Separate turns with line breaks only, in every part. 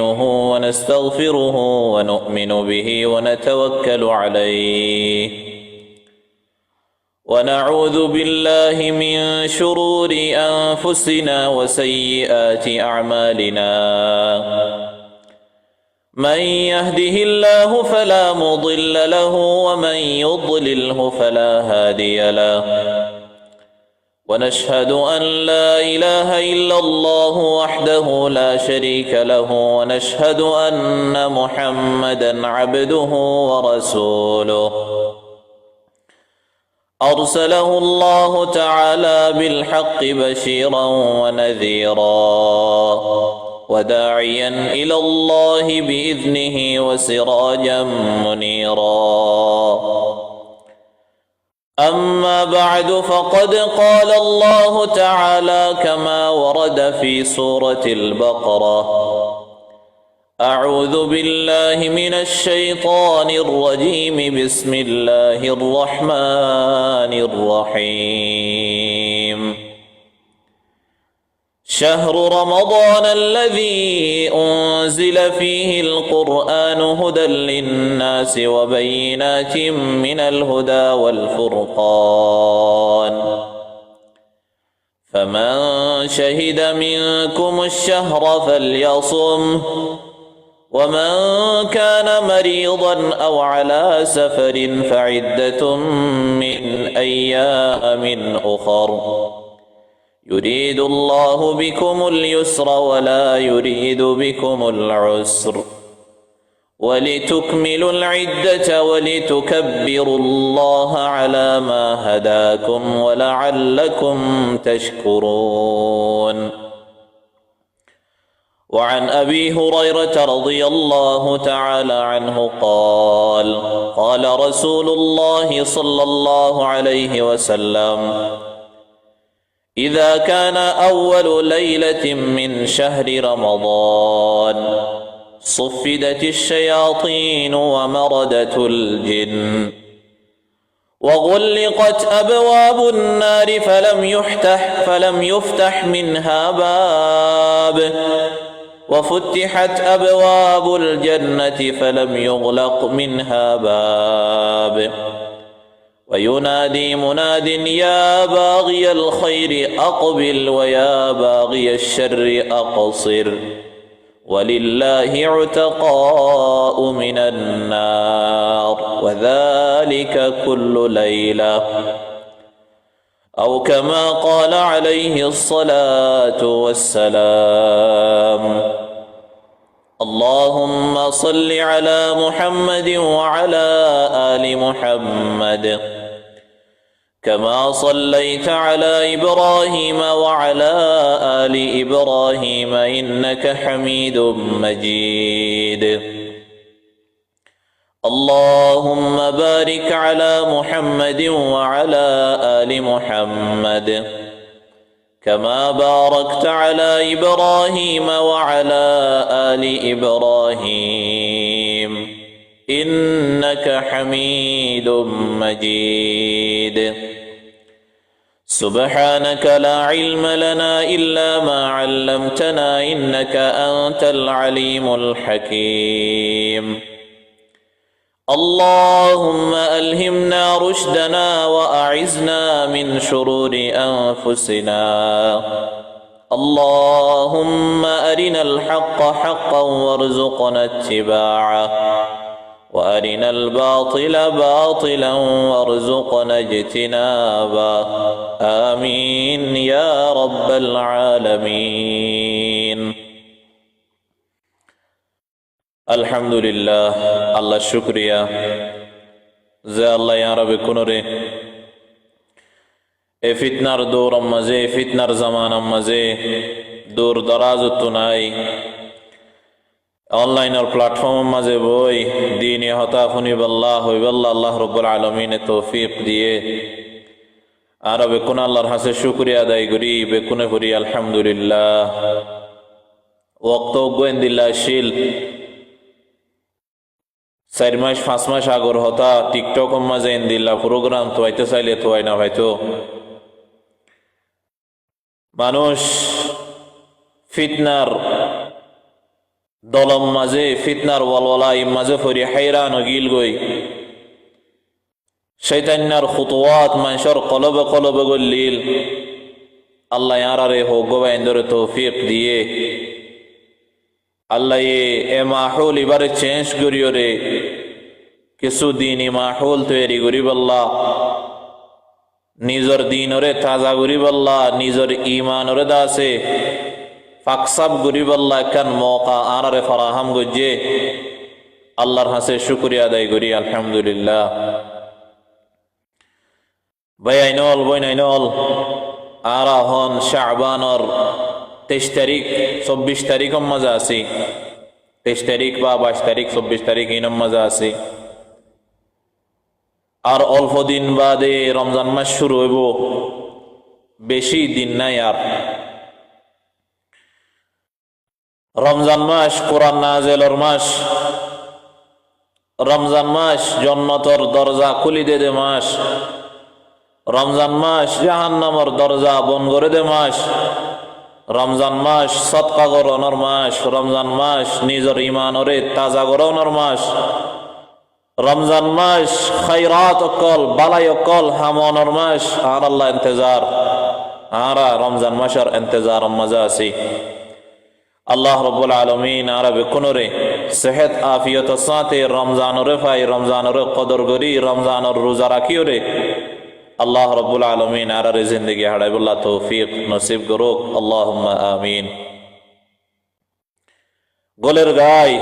ونستغفره ونؤمن به ونتوكل عليه ونعوذ بالله من شرور أنفسنا وسيئات أعمالنا من يهده الله فلا مضل له ومن يضلله فلا هادي له ونشهد أن لا إله إلا الله وحده لا شريك له ونشهد أن محمدًا عبده ورسوله أرسله الله تعالى بالحق بشيرا ونذيرا وداعيا إلى الله بإذنه وسراجا منيرا أما بعد فقد قال الله تعالى كما ورد في سورة البقرة أعوذ بالله من الشيطان الرجيم بسم الله الرحمن الرحيم شهر رمضان الذي أنزل فيه القرآن هدى للناس وبينات من الهدى والفرقان فمن شهد منكم الشهر فليصمه ومن كان مريضا أو على سفر فعدة من أيام أخر يريد الله بكم اليسر ولا يريد بكم العسر ولتكملوا العدة ولتكبروا الله على ما هداكم ولعلكم تشكرون وعن أبي هريرة رضي الله تعالى عنه قال قال رسول الله صلى الله عليه وسلم إذا كان أول ليلة من شهر رمضان صفدت الشياطين ومردت الجن وغلقت أبواب النار فلم يفتح منها باب وفتحت أبواب الجنة فلم يغلق منها باب وينادي مناد يا باغي الخير أقبل ويا باغي الشر أقصر ولله عتقاء من النار وذلك كل ليلة أو كما قال عليه الصلاة والسلام اللهم صل على محمد وعلى آل محمد كما صليت على إبراهيم وعلى آل إبراهيم إنك حميد مجيد اللهم بارك على محمد وعلى آل محمد كما باركت على إبراهيم وعلى آل إبراهيم إنك حميد مجيد سبحانك لا علم لنا إلا ما علمتنا إنك أنت العليم الحكيم اللهم ألهمنا رشدنا وأعذنا من شرور أنفسنا اللهم أرنا الحق حقا وارزقنا اتباعه وأرنا الباطل باطلا وارزقنا اجتنابه آمين يا رب العالمين আলহামদুলিল্লাহ আল্লাহ শুকরিয়া যে আল্লাহ ইয়ারাবে কোনরে এ ফিতনার দৌর মাঝে ফিতনার জামানার মাঝে দূর দরাজ তো নাই অনলাইনের প্ল্যাটফর্ম মাঝে বই দিনে হতা ফুনিবাল্লাহ হইবাল্লাহ আল্লাহ রব্বুল আলামিনে তৌফিক দিয়ে আর বেকুন আল্লাহর হাসে শুকরিয়া আদায় করি বেকুনে করি আলহামদুলিল্লাহ ওয়াক্ত গোয়েন্দিল্লাহ শিল 4 মাস 5 মাস আগর হতা টিকটক মাঝে ইন্দিল্লাহ প্রোগ্রাম তো আইতে চাইলে তো আই না ভাইতো মানুষ ফিতনার দলম মাঝে ফিতনার ওয়ালওয়ালাই মাঝে ফরি হাইরান গিল গই শৈতান্যার খুতুয়াত মানুষের কলবে কলবে গল্লিল আল্লাহ ইয়ারারে হো গোবাইন্দরে তৌফিক দিয়ে আল্লাহ এ মাহৌল এবারে চেঞ্জ করিও রে কিছু দিন ই মাহৌল তৈরি করি বল্লা নিজর দিনরে তাজা করি বল্লা নিজর ইমানরে দাসে ফাকসাব করি বল্লা একখান মৌকা আনারে ফরাহাম গজ্জে আল্লাহর হাসে শুকরিয়া আদায় করি আলহামদুলিল্লাহ। ভাই আইনল বই নাইনল আর হন শাবানর 23 তারিখ 24 তারিখ মজা আছি 23 তারিখ বা 22 তারিখ 24 তারিখ ইনম মজা আছি আর অল্প দিন বাদে রমজান মাস শুরু হইব বেশি দিন নাই আর রমজান মাস কোরআন নাযিলের মাস রমজান মাস জান্নাতের দরজা খুলি দে মাস রমজান মাস জাহান্নামের দরজা বন্ধ করে দে মাস রমজান মাস সদকা করানোর মাস রমজান মাস নিজের ইমানরে তাজা করানোর মাস রমজান মাস খায়রাত অকল বালাই অকল হামনের মাস আর আল্লাহ ইন্তজার আর রমজান মাসের ইন্তজার মজা আছি আল্লাহ রব্বুল আলামিন আরবে কোনরে সেহত আফিয়ত সাথে রমজানরে ফাই রমজানরে কদর করি রমজানর রোজা রাখিও রে আল্লাহ রব্বুল আলামিন আর জিন্দগি হাড়াইবুল্লাহ তৌফিক নসিব করুক আল্লাহুম্মা আমিন। গোলের গাই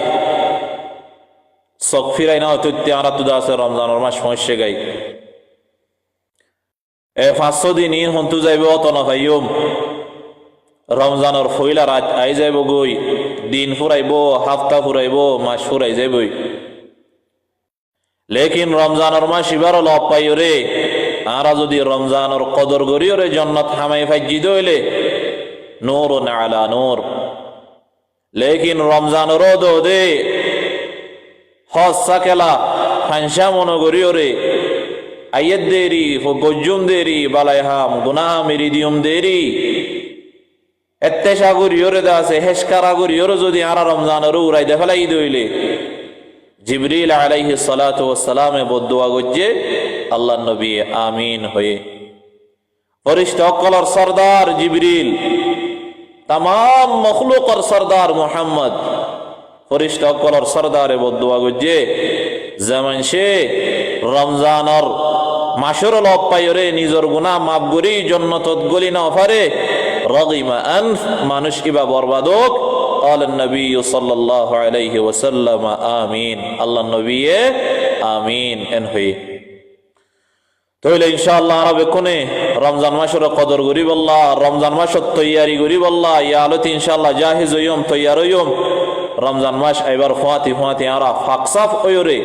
চক ফিরাই না হয়তো আর তুদা আছে রমজানের মাস সমস্যা গাই এ 500 দিন ইন হন্তু যাইব অত না ভাইয়ম রমজানের ফইলা রাত আই যাইব গই দিন ফুরাইব হাফতা ফুরাইব মাস ফুরাই যাইবই লেকিন রমজানের মাস এবার লব পাইও রে আর যদি রমজানের কদর করিও রে জান্নাত হামাই ফাইজি দইলে নূরুন আলা নূর লেকিন রমজানের দো দে হস কেলা ফানসা মন করিও রে আইয়ত দেরি গজ্জুম দেরি বালাইহাম গুনাহ মেরিদিয়ম দেরি এত্তেশা করিও রে দাসে হেসকারা করিও রে যদি আর রমজানের উড়াই দে ফেলাই দইলে জিবরিল আলাইহিস সালাতু ওয়াস সালামে বদদুয়া গজ্জে আল্লাহ নবী আমিন হয়ে ফেরেশতা অকলর সরদার জিবরিল তাম মখলুকর সরদার মুহাম্মদ ফেরেশতা অকলর সরদারে বদদুয়া গজ্জে যেমন সে রমজানর মাসের লব পাইরে নিজের গুনাহ মাফ করি জান্নাতত গলি না পারে রাগিমা আনফ মানুষ কিবা বরবাদ হোক قال النبي صلى الله عليه وسلم آمين আল্লাহ নবী আমিন এন হয়ে তাহলে ইনশাআল্লাহ আরবে কোনে রমজান মাসের কদর করিব আল্লাহ রমজান মাসের তৈয়ারি করিব আল্লাহ ইয়া আলতি ইনশাআল্লাহ জাহিজ হইম তৈয়ার হইম রমজান মাস এবার ফাতি আরা ফাকসাফ হইরে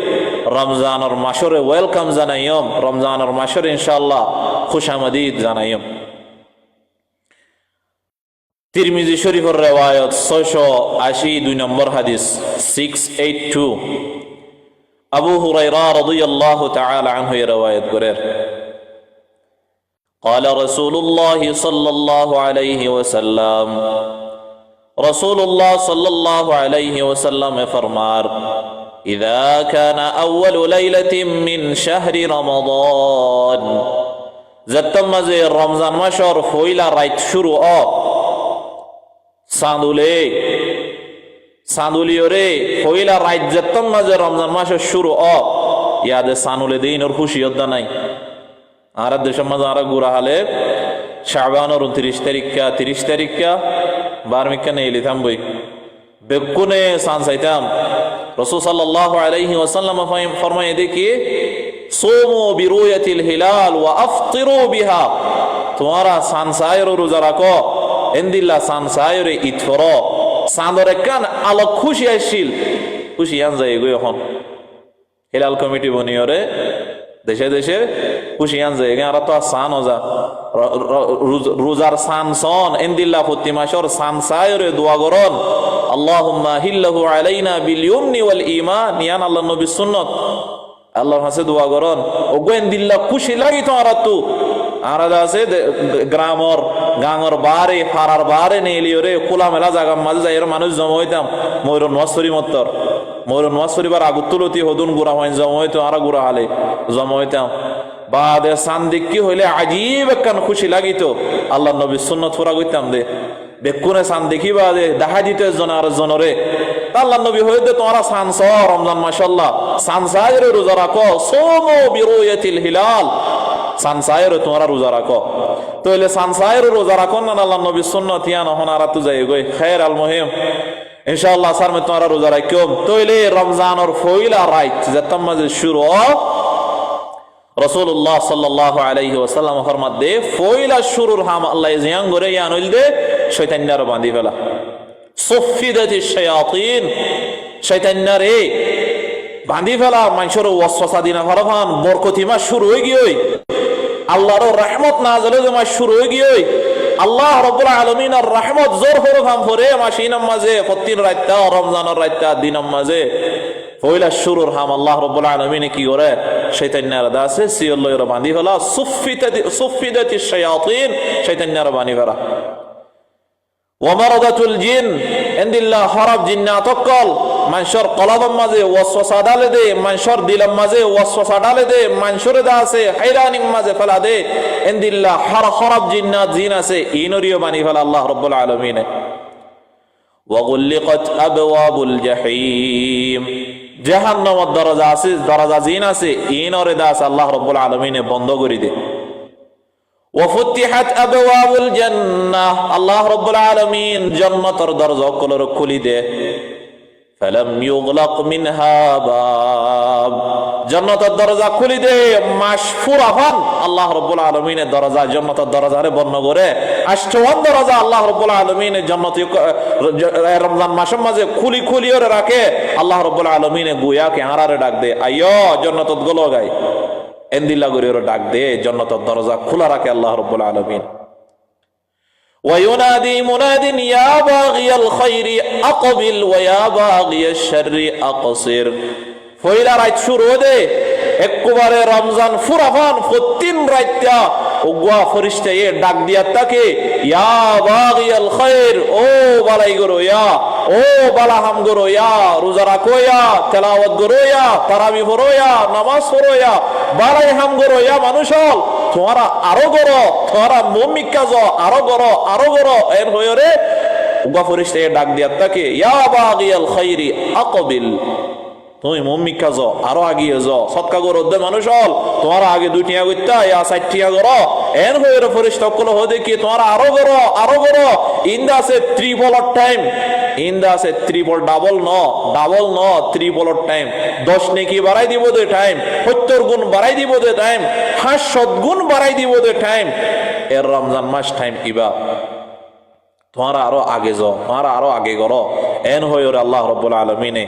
রমজানের মাসের ওয়েলকাম জানাইম রমজানের মাসের ইনশাআল্লাহ খুশামদীদ জানাইম। তিরমিজি শরীফের রিওয়ায়াত 682 নম্বর হাদিস 682 আবু হুরায়রা রাদিয়াল্লাহু তাআলা আনহু রিওয়ায়াত করেন قال رسول الله صلى الله عليه وسلم رسول الله صلى الله عليه وسلم فرمار إذا كان أول ليلة من شهر رمضان زتم زي رمضان مشهور فويلا رايت شروع সাঁদুলিওরে ফইলা রাত যেতম মাঝে রমজান মাসের শুরু ইয়াদে সানুলে দিন ওর খুশি হদ্দা নাই আর দেশের মাঝে আর গুড়া হালে শাবানোর 29 তারিখা বার্মিকা নেই লিতাম বই বেকুনে সান চাইতাম রাসূল সাল্লাল্লাহু আলাইহি ওয়াসাল্লাম ফরমায়ে দেখি সোমো বিরুয়াতিল হিলাল ওয়া আফতিরু বিহা তোমারা সান সায়ের রোজা রাখো এন্দিল্লা সান সায়রে ইতফর সান্দরে কান আলো খুশি আসিল খুশি আন যায় গো এখন হিলাল কমিটি বনিয়রে দেশে দেশে খুশি আন যায় আর তো সান ওজা রোজার সান সন এন্দিল্লা প্রতি মাসের সান সায়রে দোয়া করন আল্লাহুম্মা হিল্লাহু আলাইনা বিল ইউমনি ওয়াল ঈমান ইয়ান আল্লাহ নবী সুন্নাত আল্লাহর কাছে দোয়া করন ও গো এন্দিল্লা খুশি লাগি তো আর তো আর আছে গ্রামর গাঙর বারে ফারার বারে নেলিওরে খোলা মেলা জায়গা মাঝে যাই মানুষ জমা হইতাম ময়ূর নসরি মত্তর ময়ূর নসরি বার আগুতুলতি হদুন গুড়া হইন জমা হইতো আর গুড়া হালে জমা হইতাম বাদে সান্দিক কি হইলে আজীব একখান খুশি লাগিত আল্লাহ নবী সুন্নত ফুরা কইতাম দে বেকুনে সান দেখি বাদে দেখা দিত একজন আর জনরে আল্লাহ নবী হইতে তোমরা সানস রমজান মাশাআল্লাহ সানসায়ের রোজা রাখো সোমো বিরুয়াতিল হিলাল সানসায়ের তোমরা রোজা রাখো তাইলে সানসায়ের রোজা রাখো না আল্লাহ নবী সুন্নত ইয়ান হন আর তো যাই গই খায়র আল মুহিম ইনশাআল্লাহ সার মে তোমরা রোজা রাখো তাইলে রমজানের ফয়লা রাইট যেতাম মাঝে শুরু রাসূলুল্লাহ সাল্লাল্লাহু আলাইহি ওয়াসাল্লাম ফরমাত দে ফয়লা শুরুর হাম আল্লাহ জিয়ান করে ইয়ানইল দে শয়তানরা বাঁধি ফেলা সুফিদাতিশ শায়াতিন শয়তানরে বাঁধি ফেলা মানুষের ওয়াসওয়াসা দিনা ফরমান বরকতি মাস শুরু হই গিয়ে আল্লাহর রহমত নাযিল মাস শুরু হই গিয়ে আল্লাহ রাব্বুল আলামিনের রহমত জোর ফরফাম ফরে মাসিনাম মাঝে প্রতিদিন রাতটা রমজানের রাতটা দিনাম মাঝে ফয়লা শুরুর হাম আল্লাহ রাব্বুল আলামিন কি করে শয়তানরা দাসে সিয়ল্লয়রা বাঁধি ফেলা সুফিদাতিশ শায়াতিন শয়তানরা বাঁধি ফেলা ওয়ামারাদাতুল জিন ইনদিল্লাহ হারাব জিন্নাতকল মানুষের কলবের মাঝে ওয়াসওয়াসা ডালে দে মানুষের দিলের মাঝে ওয়াসওয়াসা ডালে দে মানুষের দাসে হায়রানির মাঝে ফেলা দে ইনদিল্লাহ হারাব জিন্নাত জিন আছে ইনরিও বানি ফেলা আল্লাহ রাব্বুল আলামিন ওয়াগুল্লিকাত আবওয়াবুল জাহিম জাহান্নামের দরজা আছে দরজা জিন আছে ইনরে দাস আল্লাহ রাব্বুল আলামিন বন্ধ করে দে وفتحت أبواب الجنة الله رب العالمين جنة درجة كل ركولي ده فلم يغلق منها باب جنة الدرجة كل ده مشفورة فن الله رب العالمين درجة جنة الدرجة بنا غره أشتوان درجة الله رب العالمين جنة رمضان ماشم مزه كولي اور رکھے الله رب العالمين گویا کہ ہرارے ڈاک دے ایو جنة تدگلو گئی এন্দিল্লা গরিয়র ডাক দে জান্নাতের দরজা খোলা রাখে আল্লাহ রাব্বুল আলামিন ওয়ায়ুনাদি মুনাদিন ইয়া বাগিয়াল খায়রি আকবিল ওয়া ইয়া বাগিয়াশ শাররি আকসির ফয়লা রাত শুরু দে একবারে রমজান ফুরাফান ফতিন রাতটা ওগা ফেরেশতা এ ডাক দিয়া তাকে ইয়া বাগিয়াল খায়র ও বালাই গরো ইয়া ও বালা হাম গরো ইয়া রোজা রাখো ইয়া তেলাওয়াত গরো ইয়া তারাবি পড়ো ইয়া নামাজ পড়ো ইয়া বালাই হাম গরো ইয়া মানুষল তোমরা আরো গরো তোমরা মুমিন কাজ আরো গরো এর হয়রে ওগা ফেরেশতা এ ডাক দিয়া তাকে ইয়া বাগিয়াল খায়রি আকবিল তুমি মুমিন কাজ আরো আগিয়ে যাও সদকা করো দে মানুষ হল তোমার আগে দুইটিয়া করতে ইয়া সাইটিয়া করো এর হইরে ফেরেশতা কল হদে কি তোমার আরো করো ইন্দা আছে ট্রিপল টাইম ইন্দা আছে ট্রিপল ডাবল ন ট্রিপল টাইম 10 নেকি বাড়াই দিব দে টাইম 70 গুণ বাড়াই দিব দে টাইম 500 গুণ বাড়াই দিব দে টাইম এর রমজান মাস টাইম ইবা তোমার আরো আগে যাও তোমার আরো আগে করো এন হইরে আল্লাহ রাব্বুল আলামিনে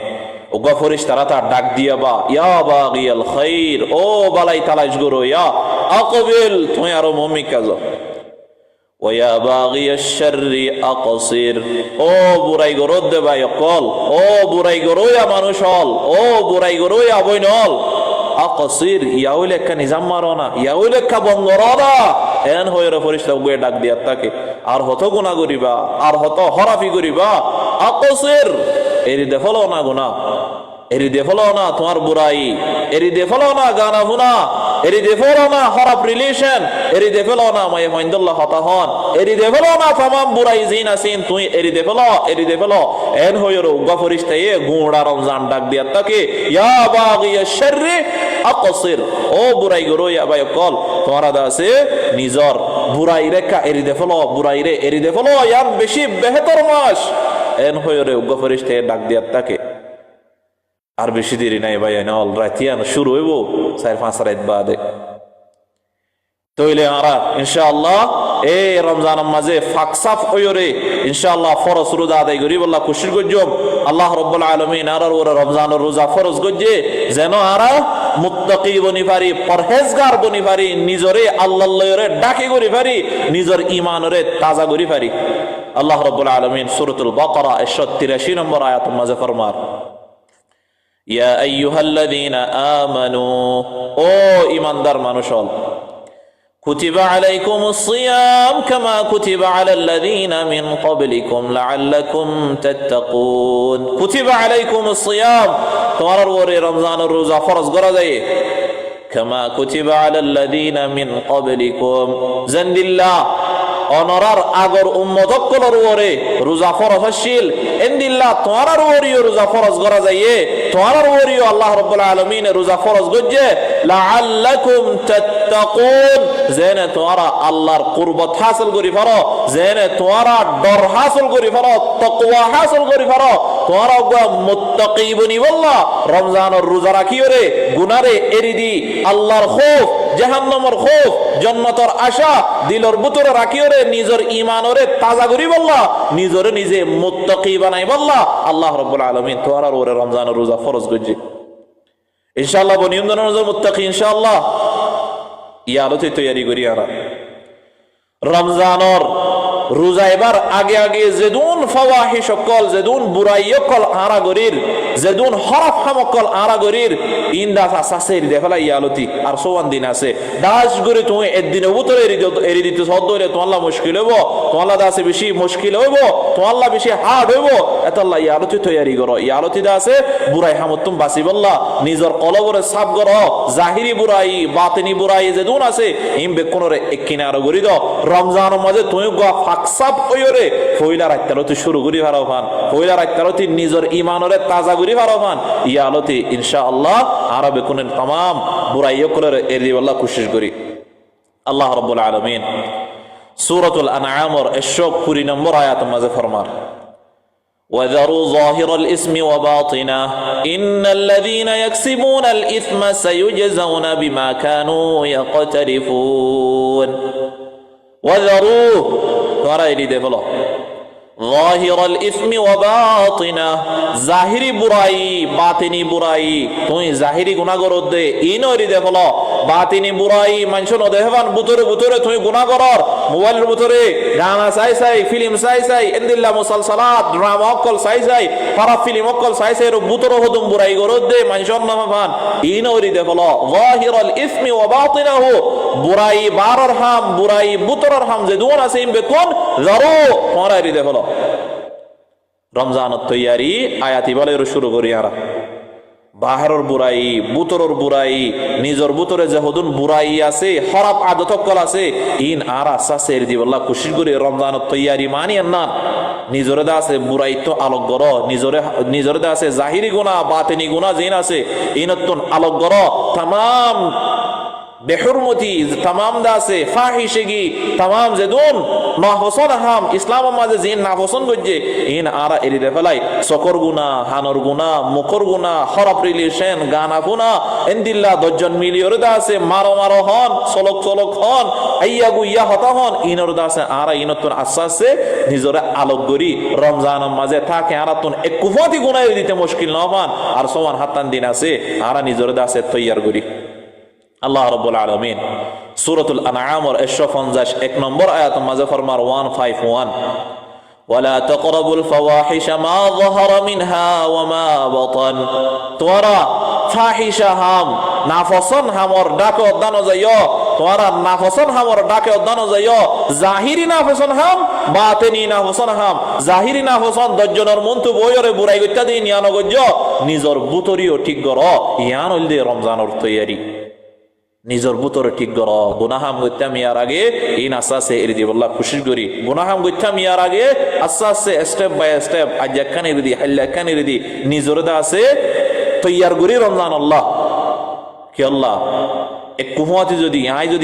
ওগা ফেরেশতারা তা ডাক দিয়া বা ইয়া বাগিয়াল খায়র ও বালাই তালাশ গরো ইয়া আকবিল তুমি আরো মুমিন কাজ ওয়া ইয়া বাগিয়াশ শাররি আকসির ও বুরাই গরো দে ভাই কল ও বুরাই গরো ইয়া মানুষ হল ও বুরাই গরো ইয়া বইনল আকসির ইয়া ওইলে কা নিজাম মারো না ইয়া ওইলে কা বঙ্গরদা এন হইরে ফেরেশতা ওগে ডাক দিয়া তাকে আর হতো গুনাহ করিবা আর হতো হরাফি করিবা আকসির এরি দেখলো না গুনাহ এরি দেখলো না তোমার বুরাই এরি দেখলো না গানা গুনা এরি দেখলো না খারাপ রিলেশন এরি দেখলো না মাই মাইন্দাল্লাহ হতাহন এরি দেখলো না तमाम বুরাই জিন আছেন তুই এরি দেখলো এন হইরো উগা ফেরেশতা এ গুড়া রমজান ডাক দিয়া তাকে ইয়া বাগিয়াশ শাররি আকসির ও বুরাই গরো ইয়া ভাই কল তোমার দাসে নিজর বুরাই রেখা এরি দেখলো ইয়ান বেশি বেহতর মাস এন হইরে উগা ফেরেশতা ডাক দিয়া তাকে আর বেশি দেরি নাই ভাই নল রাতিয়ান শুরু হইব 4-5 রাত বাদে তইলে আরা ইনশাআল্লাহ এই রমজানের মাঝে ফাকসাফ হইরে ইনশাআল্লাহ ফরজ রোজা আদায় করি আল্লাহ খুশি গজ্জম আল্লাহ রাব্বুল আলামিন আর রমজানের রোজা ফরজ গজ্জে যেন আরা মুত্তাকি বনি পারি পরহেজগার বনি পারি নিজরে আল্লাহর লয়রে ডাকে করি পারি নিজর ঈমানরে তাজা করি পারি আল্লাহ রাব্বুল আলামিন সূরাতুল বাকারা 183 নম্বর আয়াতের মাঝে ফরমার ইয়া আইয়ুহাল্লাযীনা আমানু ও ঈমানদার মানুষ হল كتب عليكم الصيام كما كتب على الذين من قبلكم لعلكم تتقون كتب عليكم الصيام তোমার উপরে রমজানের রোজা ফরজ করা যায় كما كتب على الذين من قبلكم জানদিল্লাহ অনরার আগর উম্মতকলর উপরে রোজা ফরজ হচ্ছিল ইনদিল্লাহ তোমার উপরেও রোজা ফরজ করা যায় তোমার উপরেও আল্লাহ রাব্বুল আলামিন রোজা ফরজ করেছে লাআল্লাকুম তাত্তাকুন জেনে তোমরা আল্লাহর কুরবত হাসিল করি পারো জেনে তোমরা ডর হাসিল করি পারো তাকওয়া হাসিল করি পারো তোমরা মুত্তাকি বনি বল্লাহ রমজানের রোজা রাখিও রে গুনারে এরিদি আল্লাহর খৌফ জাহান্নামের খৌফ জান্নাতের আশা দিলের ভিতরে রাখিও রে নিজের ঈমানরে তাজা করি বল্লাহ নিজরে নিজে মুত্তাকি বানাই বল্লাহ আল্লাহ রাব্বুল আলামিন তোমরা ওরে রমজানের রোজা ফরজ করেছে ইনশাআল্লাহ বনিয়ম নজর মুত্তাকি ইনশাআল্লাহ ইয়ালতে তৈরি করি আর রমজানের রোজা এবার আগে আগে যেদুন ফাওয়াহিশ কল যেদুন বুরাই কল আরা গরির যেদুন হরফ হামকল আরা গরির ইন্দা সাসের দেখলা ইয়ালতি আর সোয়ান দিন আছে দাস গরি তুমি একদিন উতরে এরি দিতে সদ হইলে তোমাল্লা মুশকিল হইব তোমাল্লা দাসে বেশি মুশকিল হইব তোমাল্লা বেশি হার্ড হইব এতাল্লাহ ইয়ালতি তৈরি করো ইয়ালতি দা আছে বুরাই হামতুম বাসিবাল্লাহ নিজের কলবরে সাফ করো জাহিরি বুরাই বাতিনি বুরাই যেদুন আছে ইম বেকুনরে এককিনা আর গরি দাও রমজানের মাঝে তুমি ফাকসাব হইরে ফইলা রাখতালতি শুরু করি ভারফান ফইলা রাখতালতি নিজের ঈমানরে তাজা করি ভারফান ইয়ালতি ইনশাআল্লাহ আরবে কোনের तमाम বুরাইয় করে এরি আল্লাহ কোশিশ করি আল্লাহ রাব্বুল আলামিন সূরাতুল আনআম এর 120 নম্বর আয়াত মাঝে ফরমান وذروا ظاهر الإثم وباطنه إن الذين يكسبون الإثم سيجزون بما كانوا يقترفون وذروا তোমরা এটি দেখো যাহিরাল ইসমি ওয়া বাতিনা জাহিরি বুরাই বাতিনি বুরাই তুই জাহিরি গুনাহ করত দে ইনরি দেখো বাতিনি বুরাই মানুষ ন দেখবান বুতরে বুতরে তুই গুনাহ করর মোবাইলের বুতরে গানা চাই ফিল্ম চাই ইনদিল্লাহ মুসালসালাত ড্রামা অকল চাই ফারা ফিল্ম অকল চাই বুতরে হদম বুরাই করত দে মানুষের নামাফান ইনরি দেখো যাহিরাল ইসমি ওয়া বাতিনাহু বুরাই বারর হাম বুরাই বুতরর হাম যে দুন আছে ইমবে কোন জারু তোমরা এটি দেখো রমজানের তৈয়ারি আয়াতি বলে শুরু করি আর বাহারর বুরাই বুতরর বুরাই নিজর বুতরে যে হদুন বুরাই আছে খারাপ আদত কল আছে ইন আর আসাসের দিবল্লাহ কোশিশ করে রমজানের তৈয়ারি মানি না নিজরে দা আছে বুরাই তো আলোক গর নিজরে দা আছে জাহিরি গুনাহ বাতিনি গুনাহ জিন আছে ইনতুন আলোক গর तमाम বেহুরমতি तमाम দাসে ফাহিশগি तमाम যেদুন নাহসন হাম ইসলাম মাঝে জিন নাহসন গজে ইন আরা এরিদে ফেলাই সকর গুনাহ হানর গুনাহ মুখর গুনাহ খারাপ রিলেশন গানা গুনাহ ইনদিল্লাহ দজন মিলিয়র দাসে মারো হন চলক হন আইয়া গুইয়া হতা হন ইনর দাসে আরা ইনতুন আসাসে নিজরে আলোক গরি রমজান মাঝে থাকে আরা তুন এক কুফতি গুনাহ দিতে মুশকিল না মান আর সমান হাতান দিন আছে আরা নিজরে দাসে তৈয়ার গরি আল্লাহ রাব্বুল আলামিন সূরাতুল আনআম এর 150 এক নম্বর আয়াত মাঝে ফরমার 151 ওয়ালা তাকরাবুল ফাওয়াহিশা মা যাহারা মিনহা ওয়া মা বাতান তোরা ফাহিশা হাম নাফসন হামর ডাকে দানো যাইও তোরা নাফসন হামর ডাকে দানো যাইও জাহিরি নাফসন হাম বাতিনি নাফসন হাম জাহিরি নাফসন দজ্জনের মন্তু বয়রে বুড়াই গত্যা দিন ইয়ানো গজ্জ নিজর বুতরিও ঠিক গর ইয়ান হইলে রমজানের তৈয়ারি নিজর বুতরে ঠিক কর গুনাহাম গত্যাম ইয়ার আগে ইন আসাসে এরি দিবল্লাহ খুশি করি গুনাহাম গত্যাম ইয়ার আগে আসাসে স্টেপ বাই স্টেপ আজ্জাকান এরি দি হাল্লাকান এরি দি নিজর দা আছে তৈয়ার করি রমজান আল্লাহ কি আল্লাহ এক কুহুয়াতি যদি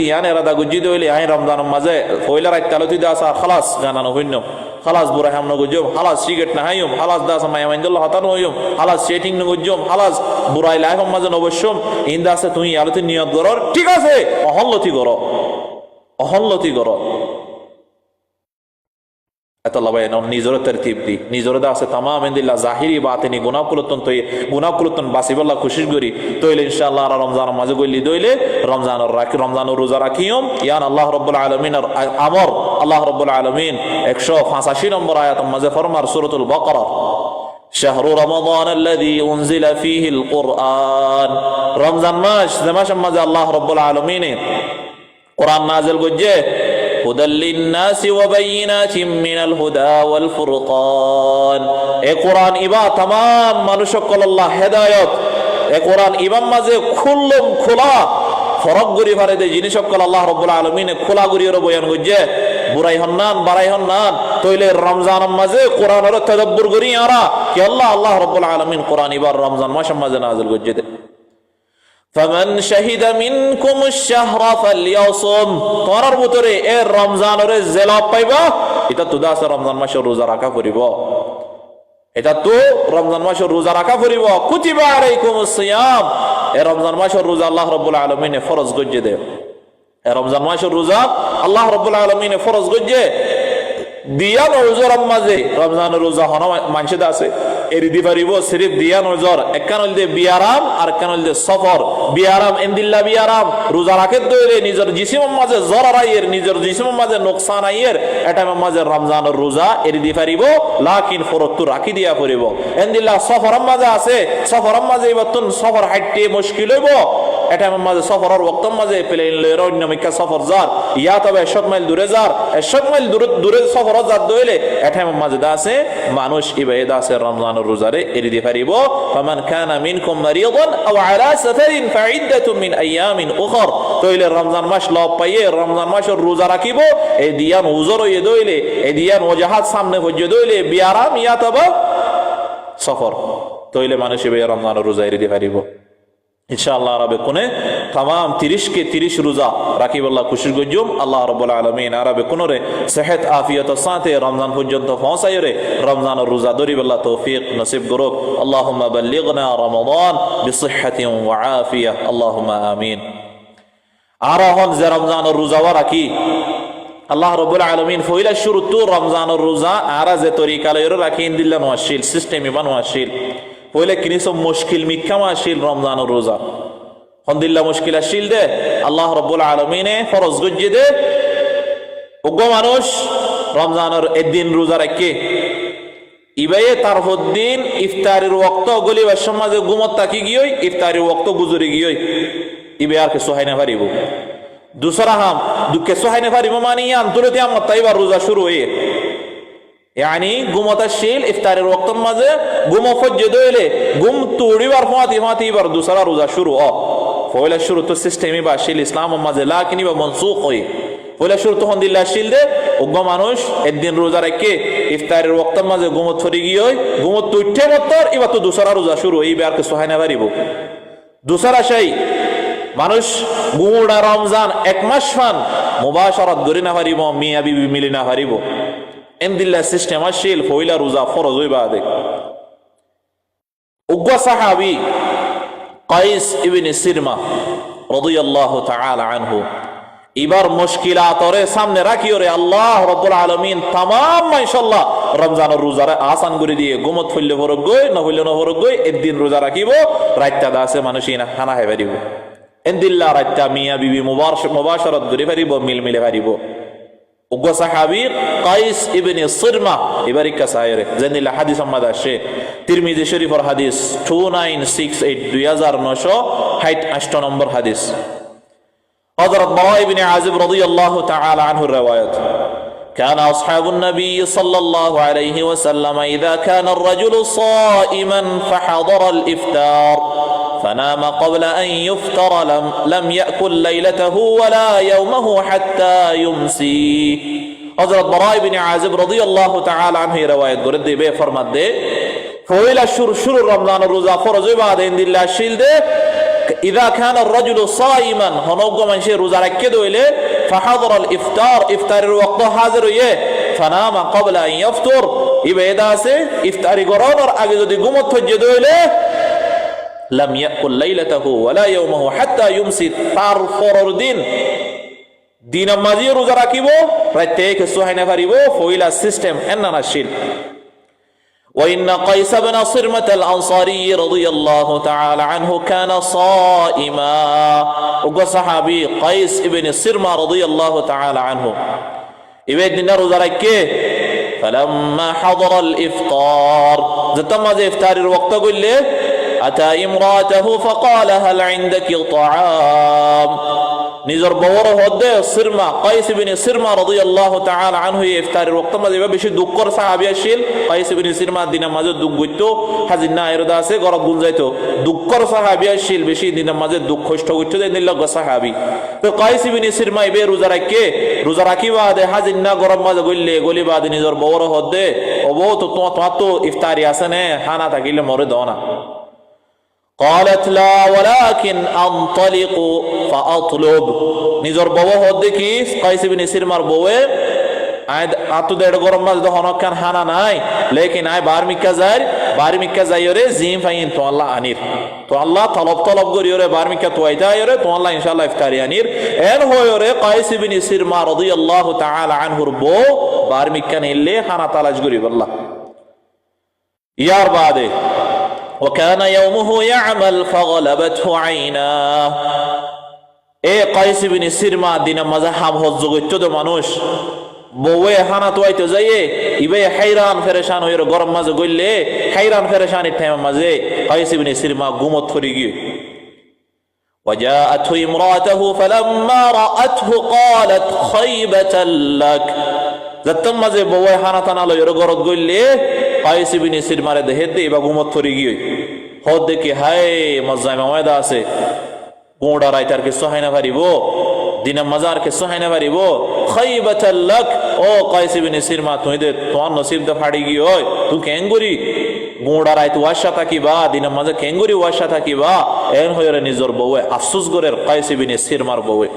ইয়ান এরাদা গুজি দইলে আই রমজানের মাঝে ফয়লা রাত তালতি দা আসা খালাস জানানো হইন্য খালাস বুরা হাম নগজম খালাস সিগারেট না হাইম খালাস দাস মায়ামাইন্দুল্লাহ হাতান হইম খালাস সেটিং নগজম খালাস বুরাই লাইফ মাঝে নবশ্যম ইন্দা আছে তুমি আলতি নিয়ত করর ঠিক আছে অহল্লতি করো এতলা ভাই নিজর তরতিব দি নিজর দা আছে तमाम ইনদিল্লাহ জাহিরি বাতিনি গুনাহকুলতন বাসিবাল্লাহ খুশি করি তইলে ইনশাআল্লাহ রমজানের মাঝে গইলি দইলে রমজানের রোজা রাখিয়ম ইয়ান আল্লাহ রাব্বুল আলামিনের আমর আল্লাহ রাব্বুল আলামিন 185 নম্বর আয়াত মাঝে ফরমার সূরাতুল বাকারা شهر رمضان الذي انزل فيه القرآن রমজান মাস যে মাসের মাঝে আল্লাহ রাব্বুল আলামিন কোরআন নাযিল করছে হুদাল লিন-নাসি ওয়া বাইয়িনাতিন মিনাল হুদা ওয়াল ফুরকান। এই কোরআন ইবা तमाम মানুষ সকল আল্লাহ হেদায়েত। এই কোরআন ইমাম মাঝে খুললম খোলা ফরক গরি ফারে দে জিনিস সকল আল্লাহ রাব্বুল আলামিন খোলা গরির বয়ান করছে। বুরাই হন্নান বারাই হন্নান তইলে রমজান মাঝে কোরআনের তাদাব্বুর করি আরা কি আল্লাহ রাব্বুল আলামিন কোরআন ইবার রমজান মাস মাঝে নাযিল করছে। ফামান শাহিদা মিনকুমুশ শাহরা ফালইয়াসুম, তোরার ভিতরে এই রমজানের জেলাপ পাইবা, এটা তো দাস রমজান মাসের রোজা রাখা করিব, এটা তো রমজান মাসের রোজা রাখা করিব। কুতিবা আলাইকুমুস সিয়াম, এই রমজান মাসের রোজা আল্লাহ রাব্বুল আলামিন ফরজ গজ্জে দে। এই রমজান মাসের রোজা আল্লাহ রাব্বুল আলামিন ফরজ গজ্জে দিয়া নজর মাঝে রমজানের রোজা হন মানসিদ আছে এরি দি পারিব সিরিফ দিয়া নজর একখান হইল বিয়ারাম আর একখান হইল সফর। বিয়ারাম এন্দিল্লা বিয়ারাম রোজা রাখে দইলে নিজের জিসিমের মাঝে জ্বর আইয়ের নিজের জিসিমের মাঝে নোকসান আইয়ের এটা মাঝে রমজানের রোজা এরি দি পারিব, লাকিন ফরত তো রাখি দিয়া পড়িব। এন্দিল্লা সফরের মাঝে আছে, সফরের মাঝে এবারতুন সফর হাইটে মুশকিল হইব, এটা মাঝে সফরের ওয়াক্তর মাঝে প্লেন লয়ের অন্য মিকা সফর যার ইয়া তবে 100 মাইল দূরে যার 100 মাইল দূরে সফর যার দইলে এটা মাঝে আছে মানুষ ইবাদত আছে রমজানের রোজারে এরি দি পারিব। ফামান কানা মিনকুম মারিদান আও আলা সাফারিন ফাইদ্দাতুম মিন আইয়ামিন উখর, তইলে রমজান মাস লব পাইয়ে রমজান মাসের রোজা রাখিব। এই দিয়ান উজর হইয়ে দইলে এই দিয়ান ওজাহাত সামনে হইয়ে দইলে বিয়ারাম ইয়া তবে সফর, তইলে মানুষ ইবে রমজানের রোজা এরি দি পারিব ইনশাআল্লাহ। আরবে কোনে तमाम 30 के 30 রোজা রাকিব আল্লাহ খুশি গজুম আল্লাহ রাব্বুল আলামিন আরবে কোনরে সেহত আফিয়ত সাথে রমজান পর্যন্ত পৌঁছায়রে রমজানের রোজা দরিব আল্লাহ তৌফিক নসিব করুক। আল্লাহুম্মা বাল্লিগনা রমাদান বিসিহহাতিন ওয়া আফিয়া আল্লাহুম্মা আমিন। আর হন যে রমজানের রোজা রাখি আল্লাহ রাব্বুল আলামিন ফইলা শুরু তো রমজানের রোজা আর যে তরিকা লইরে রাখি ইনদিল্লা নওয়াশিল সিস্টেম ইমান ওয়াশিল পয়লে কিনিসব মুশকিল মিক্কাম আসিল রমজানের রোজা হন্দিল্লা মুশকিল আসিল দে আল্লাহ রাব্বুল আলামিনে ফরজ গজ্জে দে ওগো মানুষ রমজানের একদিন রোজা রাখে ইবায়ে তারফুদ্দিন ইফতারের ওয়াক্ত গলিবার সমাজে ঘুমত তাকি গিয়ই ইফতারের ওয়াক্ত গুজরে গিয়ই ইবে আর কে সোহাইনা পারিব দুসরা হাম দুকে সোহাইনা পারিব মানে আন্তর্জাতিক আমত তাইবার রোজা শুরু হয়ে यानी गुमतशील इफ्तारेर वक्त माजे गुम फज्जे दोइले गुम तोड़ीबार फाती बार दूसरा रोजा शुरू पहला शुरू तो सिस्टेमी बाशिल इस्लाम माजे लाकिन बा मनसूख होई पहला शुरू तो हंदिल्ला शिल दे उग्गा मानुष एक दिन रोजा रखे इफ्तारेर वक्त माजे गुमत फरी गियोय गुमत तुइठे मत्तर इबा तो दूसरा रोजा शुरू होई बार के सोहायना पारिबो दूसरा शाई मानुष गुमुडा रमजान एक मास फान मुबाशारत गरि ना पारिबो मिया बिबि मिली ना पारिबो এমদিল্লা সিস্টেম আসিল ফইলা রোজা ফরজ হইবা দে উগ্র সাহাবী কাইস ইবনে সিরমা রাদিয়াল্লাহু তাআলা আনহু এবার মুশকিলাতরে সামনে রাখিও রে আল্লাহ রাব্বুল আলামিন तमाम মাশাআল্লাহ রমজানের রোজারে আসান করে দিয়ে গুমত ফইলে ফরক গই না হইলে না ফরক গই একদিন রোজা রাখিব রাতটা দাসে মানুষই না খানা খাই পারিব এমদিল্লা রাতটা মিয়া বিবি মুবাশারত করে পারিব মিলমিলে পারিব উগ্র সাহাবী কাইস ইবনে সিরমা ইবারিকা সাইরে জানিলা হাদিস আমাদ আসে তিরমিজি শরীফের হাদিস 2968 2968 নম্বর হাদিস হযরত বারা ইবনে আযিব রাদিয়াল্লাহু তাআলা আনহু riwayat كان أصحاب النبي صلى الله عليه وسلم إذا كان الرجل صائما فحضر الإفطار فنام قبل أن يفطر لم يأكل ليلته ولا يومه حتى يمسي حضرت براء بن عازب رضي الله تعالى عنه رواية قرد دي بي فرمت دي فويلا شر رمضان الروزة فرز بعد عند الله الشيل دي إذا كان الرجل صائما هنوقع من شيء روزة ركدو إليه فحضر الإفطار إفطار الوقت حاضر إيه فنام قبل أن يفطر إبا إداسي إفطاري قرانر أجدو دي قمت فجدو إليه لم يأكل ليلته ولا يومه حتى يمسي তার পরের দিন মাঝে রোজা রাখিব প্রত্যেক সোহাইনা পারিব ফইলা সিস্টেম এন্নানাশিল وإن قيس بن صرمة الأنصاري رضي الله تعالى عنه كان صائما وصحابي قيس بن صرمة رضي الله تعالى عنه يبدنا روزا ركه فلما حضر الإفطار زتم إفطار الوقت قل له أتى امرأته فقال هل عندك طعام নিজের বড় হদে সিরমা কাইস ইবনে সিরমা রাদিয়াল্লাহু তাআলা আনহু ইফতারের ওয়াক্ত মাঝে বেশি দুঃখর সাহাবী আসিল কাইস ইবনে সিরমা দিনের মাঝে দুঃখ গইতো হাজির না এরদা আছে গরব গুল যাইতো দুঃখর সাহাবী আসিল বেশি দিনের মাঝে দুঃখ কষ্ট গইতো নিলগ সাহাবী তো কাইস ইবনে সিরমা ইবে রোজা রাখি বাদে হাজির না গরব মাঝে গইলে গলি বাদে নিজের বড় হদে ওবো তো তোমার তো ইফতারি আছে নে হানা থাকিলে মরে দাও না قالت لا ولكن انطلق فاطلب নিজর বউ হদে কি কাইস ইবনে সিরমার বউয়ে আতো দেড় গরম মাস দহন কান হানা নাই লেকিন আয় বারমিকা যাই রে জিম ফাইন তো আল্লাহ আনির তো আল্লাহ তলব করি রে বারমিকা তো আইতা রে তো আল্লাহ ইনশাআল্লাহ ইফতারি আনির এর হয় রে কাইস ইবনে সিরমা রাদিয়াল্লাহু তাআলা আনহুর বউ বারমিকা নিলে হানা তালাশ করি আল্লাহ ইয়ার বাদে وكان يومه يعمل فغلبته عيناه কাইস ইবনে সিরমা দিনা মাঝে হাম হজ্জ করতো তো মানুষ বউয়ে হানা তো আইতো যাইয়ে ইবে হাইরান ফেরেশান হইর গরম মাঝে গইলে হাইরান ফেরেশানির টাইম মাঝে কাইস ইবনে সিরমা ঘুমত ফরি গিয়ে وجاءته امراته فلما رأته قالت خيبة لك যতম মাঝে বউয়ে হানা টানা লইর গরত গইলে কাইস ইবনে সিরমারে দেহে দে বা ঘুমত ফরি গিয়ে হদ দেখি হায় মজায় মামায়দা আছে গোড়া রাইতার কে সহায়না পারিব দিনা মাজার কে সহায়না পারিব খাইবাতাল লাক ও কাইস ইবনে সিরমা তুই দে তোর নসিব দা ফাড়ি গই ওই তুই কেঙ্গুরি গোড়া রাইত ওয়াশা থাকিবা দিনা মাজা কেঙ্গুরি ওয়াশা থাকিবা এন হয়রে নিজর বউয়ে আফসোস গরের কাইস ইবনে সিরমার বউয়ে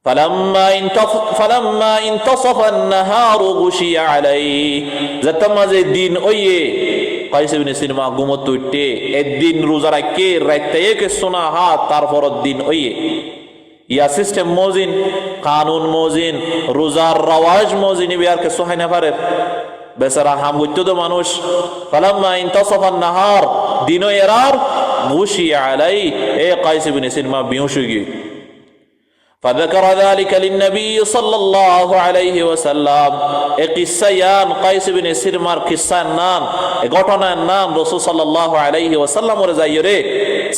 فلما انتصف النهار غشي عليه زتمازে দিন ওয়ে কাইস ইবনে সিরমা ঘুমত উঠতে একদিন রোজা রাখে রাতে কে সোনা হাত তারপর দিন ওয়ে ইয়া সিস্টেম মজিন কানুন মজিন রোজার রওয়াজ মজিন বিয়ার কে সোহাইনা পারে বেচারা হাম হইতো তো মানুষ ফালাম্মা ইনতাসাফা আন-নাহার দিন এরার গুশি আলাই কাইস ইবনে সিরমা বেহুশ হয়ে গিয়ে فذكر ذلك للنبي صلى الله عليه وسلم قصيان قيس بن سرمار قصان نام ঘটনার নাম রাসূল সাল্লাল্লাহু আলাইহি ওয়াসাল্লাম এর যায়রে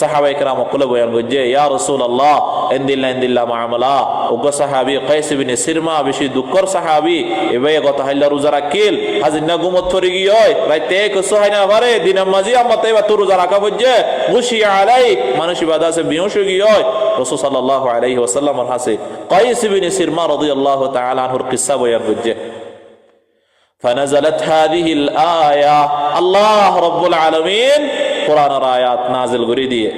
সাহাবায়ে কেরাম কলে বয়ান করছে ইয়া রাসূলুল্লাহ ইনদিল্লাহ মাআমালা ওগো সাহাবী কাইস ইবনে সিরমা বেশি দুঃখর সাহাবী এবে কথা হাইলা রোজা রাখিল হাজিনা গুমত ফরি গিয়ে রাতে কে সোহাইনা পারে দিনা মাঝি আমতে বা তো রোজা রাখা বজে গুশি আলাই মানুষ ইবাদত সে বেহুশ গিয়ে রাসূল সাল্লাল্লাহু আলাইহি ওয়াসাল্লাম হাসে কাইস ইবনে সিরমা রাদিয়াল্লাহু তাআলা আনহুর কিসসা বয়ান করছে فنزلت هذه الآية الله رب العالمين قرآن آيات نازل قريدية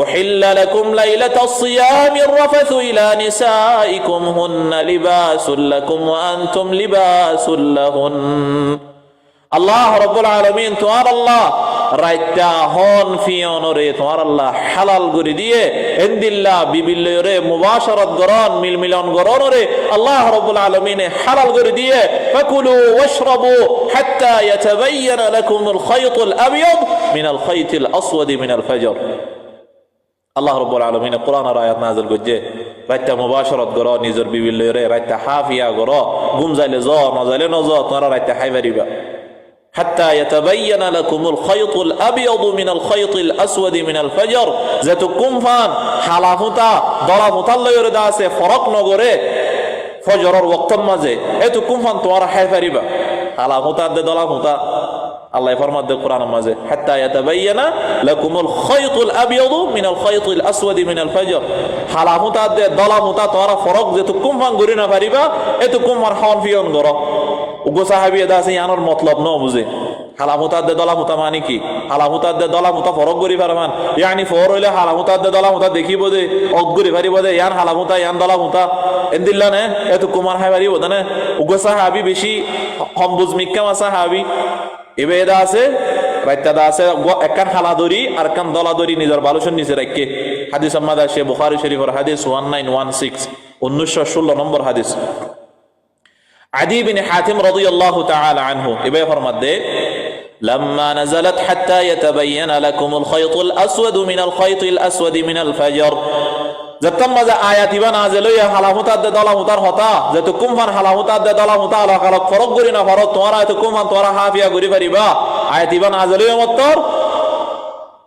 أحل لكم ليلة الصيام الرفث إلى نسائكم هن لباس لكم وأنتم لباس لهن الله رب العالمين توار الله রাইতা হন ফিয়নরে তোমার আল্লাহ হালাল করে দিয়ে ইনদিল্লাহ বিবিলরে মুবাশারাত গরন মিলমিলন গরনরে আল্লাহ রাব্বুল আলামিন হালাল করে দিয়ে ফাকুলু ওয়াশরাবু হাত্তা ইয়াতাবায়ানা লাকুমুল খায়তুল আবিয়াদ মিনাল খায়তিল আসওয়াদ মিনাল ফাজর আল্লাহ রাব্বুল আলামিন কোরআনের আয়াত নাযিল করছে রাইতা মুবাশারাত গর নিজের বিবিলরে রাইতা হাফিয়া গর ঘুম যাইলে জ না যাইলে ন জ তোমরা রাইতা খাইবারিবা حتى يتبين لكم الخيط الأبيض من الخيط الأسود من الفجر زتكم فان حلافتا ضربتا الله يرد আছে ফরক নগরে ফজরের ওয়াক্ত মাঝে এতকুম ফান তোমরা হাইফারিবা হালাফতা দে দলাফতা আল্লাহ ফরমাত দে কোরআন মাঝে حتى يتبين لكم الخيط الأبيض من الخيط الأسود من الفجر হালাফতা দে দলাফতা তোমরা ফরক যেতকুম ফান গরি না পারিবা এতকুম আর হাওন ফিয়ন গর উগো সাহাবী এদা আছে ইয়ানোর মতলব ন বুঝে হালামুতাদ দে দলামুতা মানে কি হালামুতাদ দে দলামুতা ফরক গরি পারমান ইয়ানি ফর হইলে হালামুতাদ দে দলামুতা দেখিব দে অগরি পারিব দে ইয়ান হালামুতা ইয়ান দলামুতা এন্দিল্লা নে এত কুমার হাই পারিব দে উগো সাহাবী বেশি হমবুজ মিক্কাম সাহাবী এবে এদা আছে রাইতাদা আছে একখান হালা দরি আর কান দলা দরি নিজের বালুসন নিচে রাখকে হাদিস আম্মাদ আছে বুখারী শরীফের হাদিস 1916 1916 নম্বর হাদিস عدي بن حاتم رضي الله تعالى عنه إبا فرمت دي لما نزلت حتى يتبين لكم الخيط الأسود من الخيط الأسود من الفجر زتم ماذا آيات إبا نازلوا يا حلامتا دي دلامتا هتا زتكم فان حلامتا دي دلامتا على خلق فرق قرنا فرق توارا يتكم فان توارا حافيا قري فريبا آيات إبا نازلوا يا مطر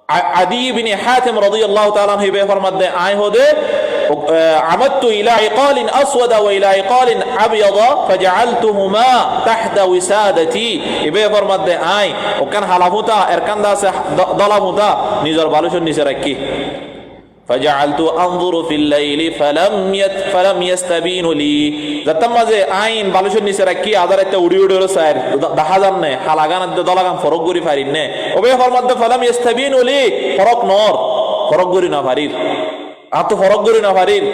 আদি ইবনে হাতিম রাদিয়াল্লাহু তাআলা আনহু বে ফরমাতে আয় হদে عمدت إلى عقال أسود وإلى عقال أبيض فجعلتهما تحت وسادتي إبه فرمت ده آي وكان حلافوتا إركان داس ضلافوتا نزر بالوشون نسركي فجعلت أنظر في الليل فلم يستبين لي زتم مزه آين بالوشون نسركي أدار إت أودي رسائر دهازم نه حلاقان ده دلاقان فرق غوري فارين نه إبه فرمت ده فلم يستبين لي فرق نور فرق غوري نفارير আতো ফরক করি না পারিন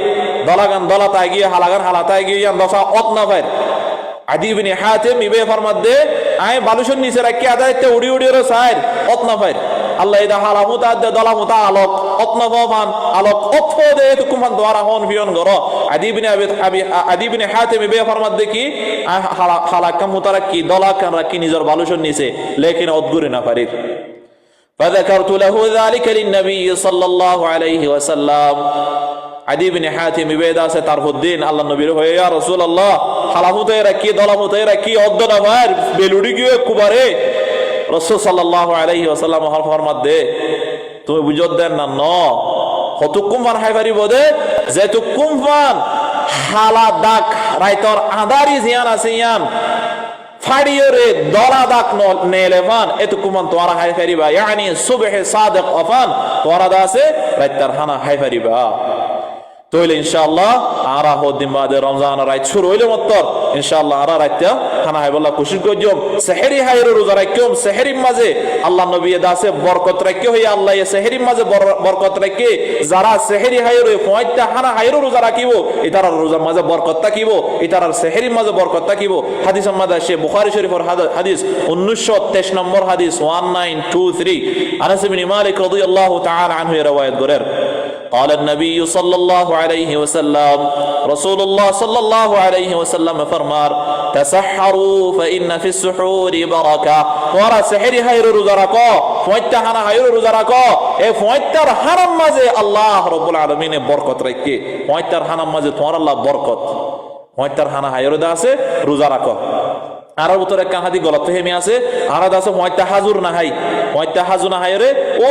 দলাগান দলাতায় গিয়ে হালাগান হালাতায় গিয়ে দশা অত না পার আদি ইবনে হাতিম ইবে ফরমাত দে আয় বালুশন নিচে রাখি আদাইতে উড়ি উড়ি রে সাইর অত না পার আল্লাহ ইদা হালামুতা দে দলামুতা আলোক অত না পান আলোক অত দে তুকুম ফান দোয়ারা হন ফিয়ন গর আদি ইবনে হাতিম ইবে ফরমাত দে কি হালাকাম মুতারাকি দলাকান রাখি নিজের বালুশন নিচে লেকিন অত গুরি না পারির فذكرت له ذلك للنبي صلى الله عليه وسلم আদি ইবনে হাতিম ইবেদা সে তারফুদ্দিন আল্লাহ নবীর হয়ে ইয়া রাসূলুল্লাহ হালামুতে রাখি দলামুতে রাখি অদ্দনা ভার বেলুড়ি গিয়ে কুবারে রাসূল সাল্লাল্লাহু আলাইহি ওয়াসাল্লাম ফরমাত দে তুমি বুঝত দেন না ন কতকুম মান হাই পারিব দে যে তুকুম মান হালা দাক রাইতর আদারি জিয়ান আছে ইয়ান ফাড়িয়রে দলা দাক নেলেভান এতকুমান তোরা হাই ফারিবা ইয়ানি সুবহে সাদিক আফান তোরা দাসে রাইতার হানা হাই ফারিবা তোইলে ইনশাআল্লাহ আরা হদিন বাদে রমজান রাইত শুরু হইলে মত্তর ইনশাআল্লাহ আরা রাইতা খানা হাইবল্লাহ খুশি কইজম সেহরি হাইর রোজা রাখিম সেহরির মাঝে আল্লাহ নবী দাসে বরকত রাখি হই আল্লাহ এ সেহরির মাঝে বরকত রাখি যারা সেহরি হাইর পয়টা খানা হাইর রোজা রাখিব ইতার রোজার মাঝে বরকত থাকিব ইতার সেহরির মাঝে বরকত থাকিব হাদিস মাঝে সে বুখারী শরীফের হাদিস 1923 নম্বর হাদিস 1923 আনাস ইবনে মালিক রাদিয়াল্লাহু তাআলা আনহু riwayat করেন قال النبي صلى الله عليه وسلم رسول الله صلى الله عليه وسلم فرمار تسحروا فإن في السحور بركة ورا سحري هير رزركو فويتهنا هير رزركو اي فويتر حرم مزه الله رب العالمين بركت ركي فويتر حرم مزه تمر الله بركت فويتر حنا هير داسه رزركو আরব উত্তরে কান হাদি গলত হেমি আছে আরা দাসে ফয়তা হাজুর না হাই ফয়তা হাজু না হাই রে ও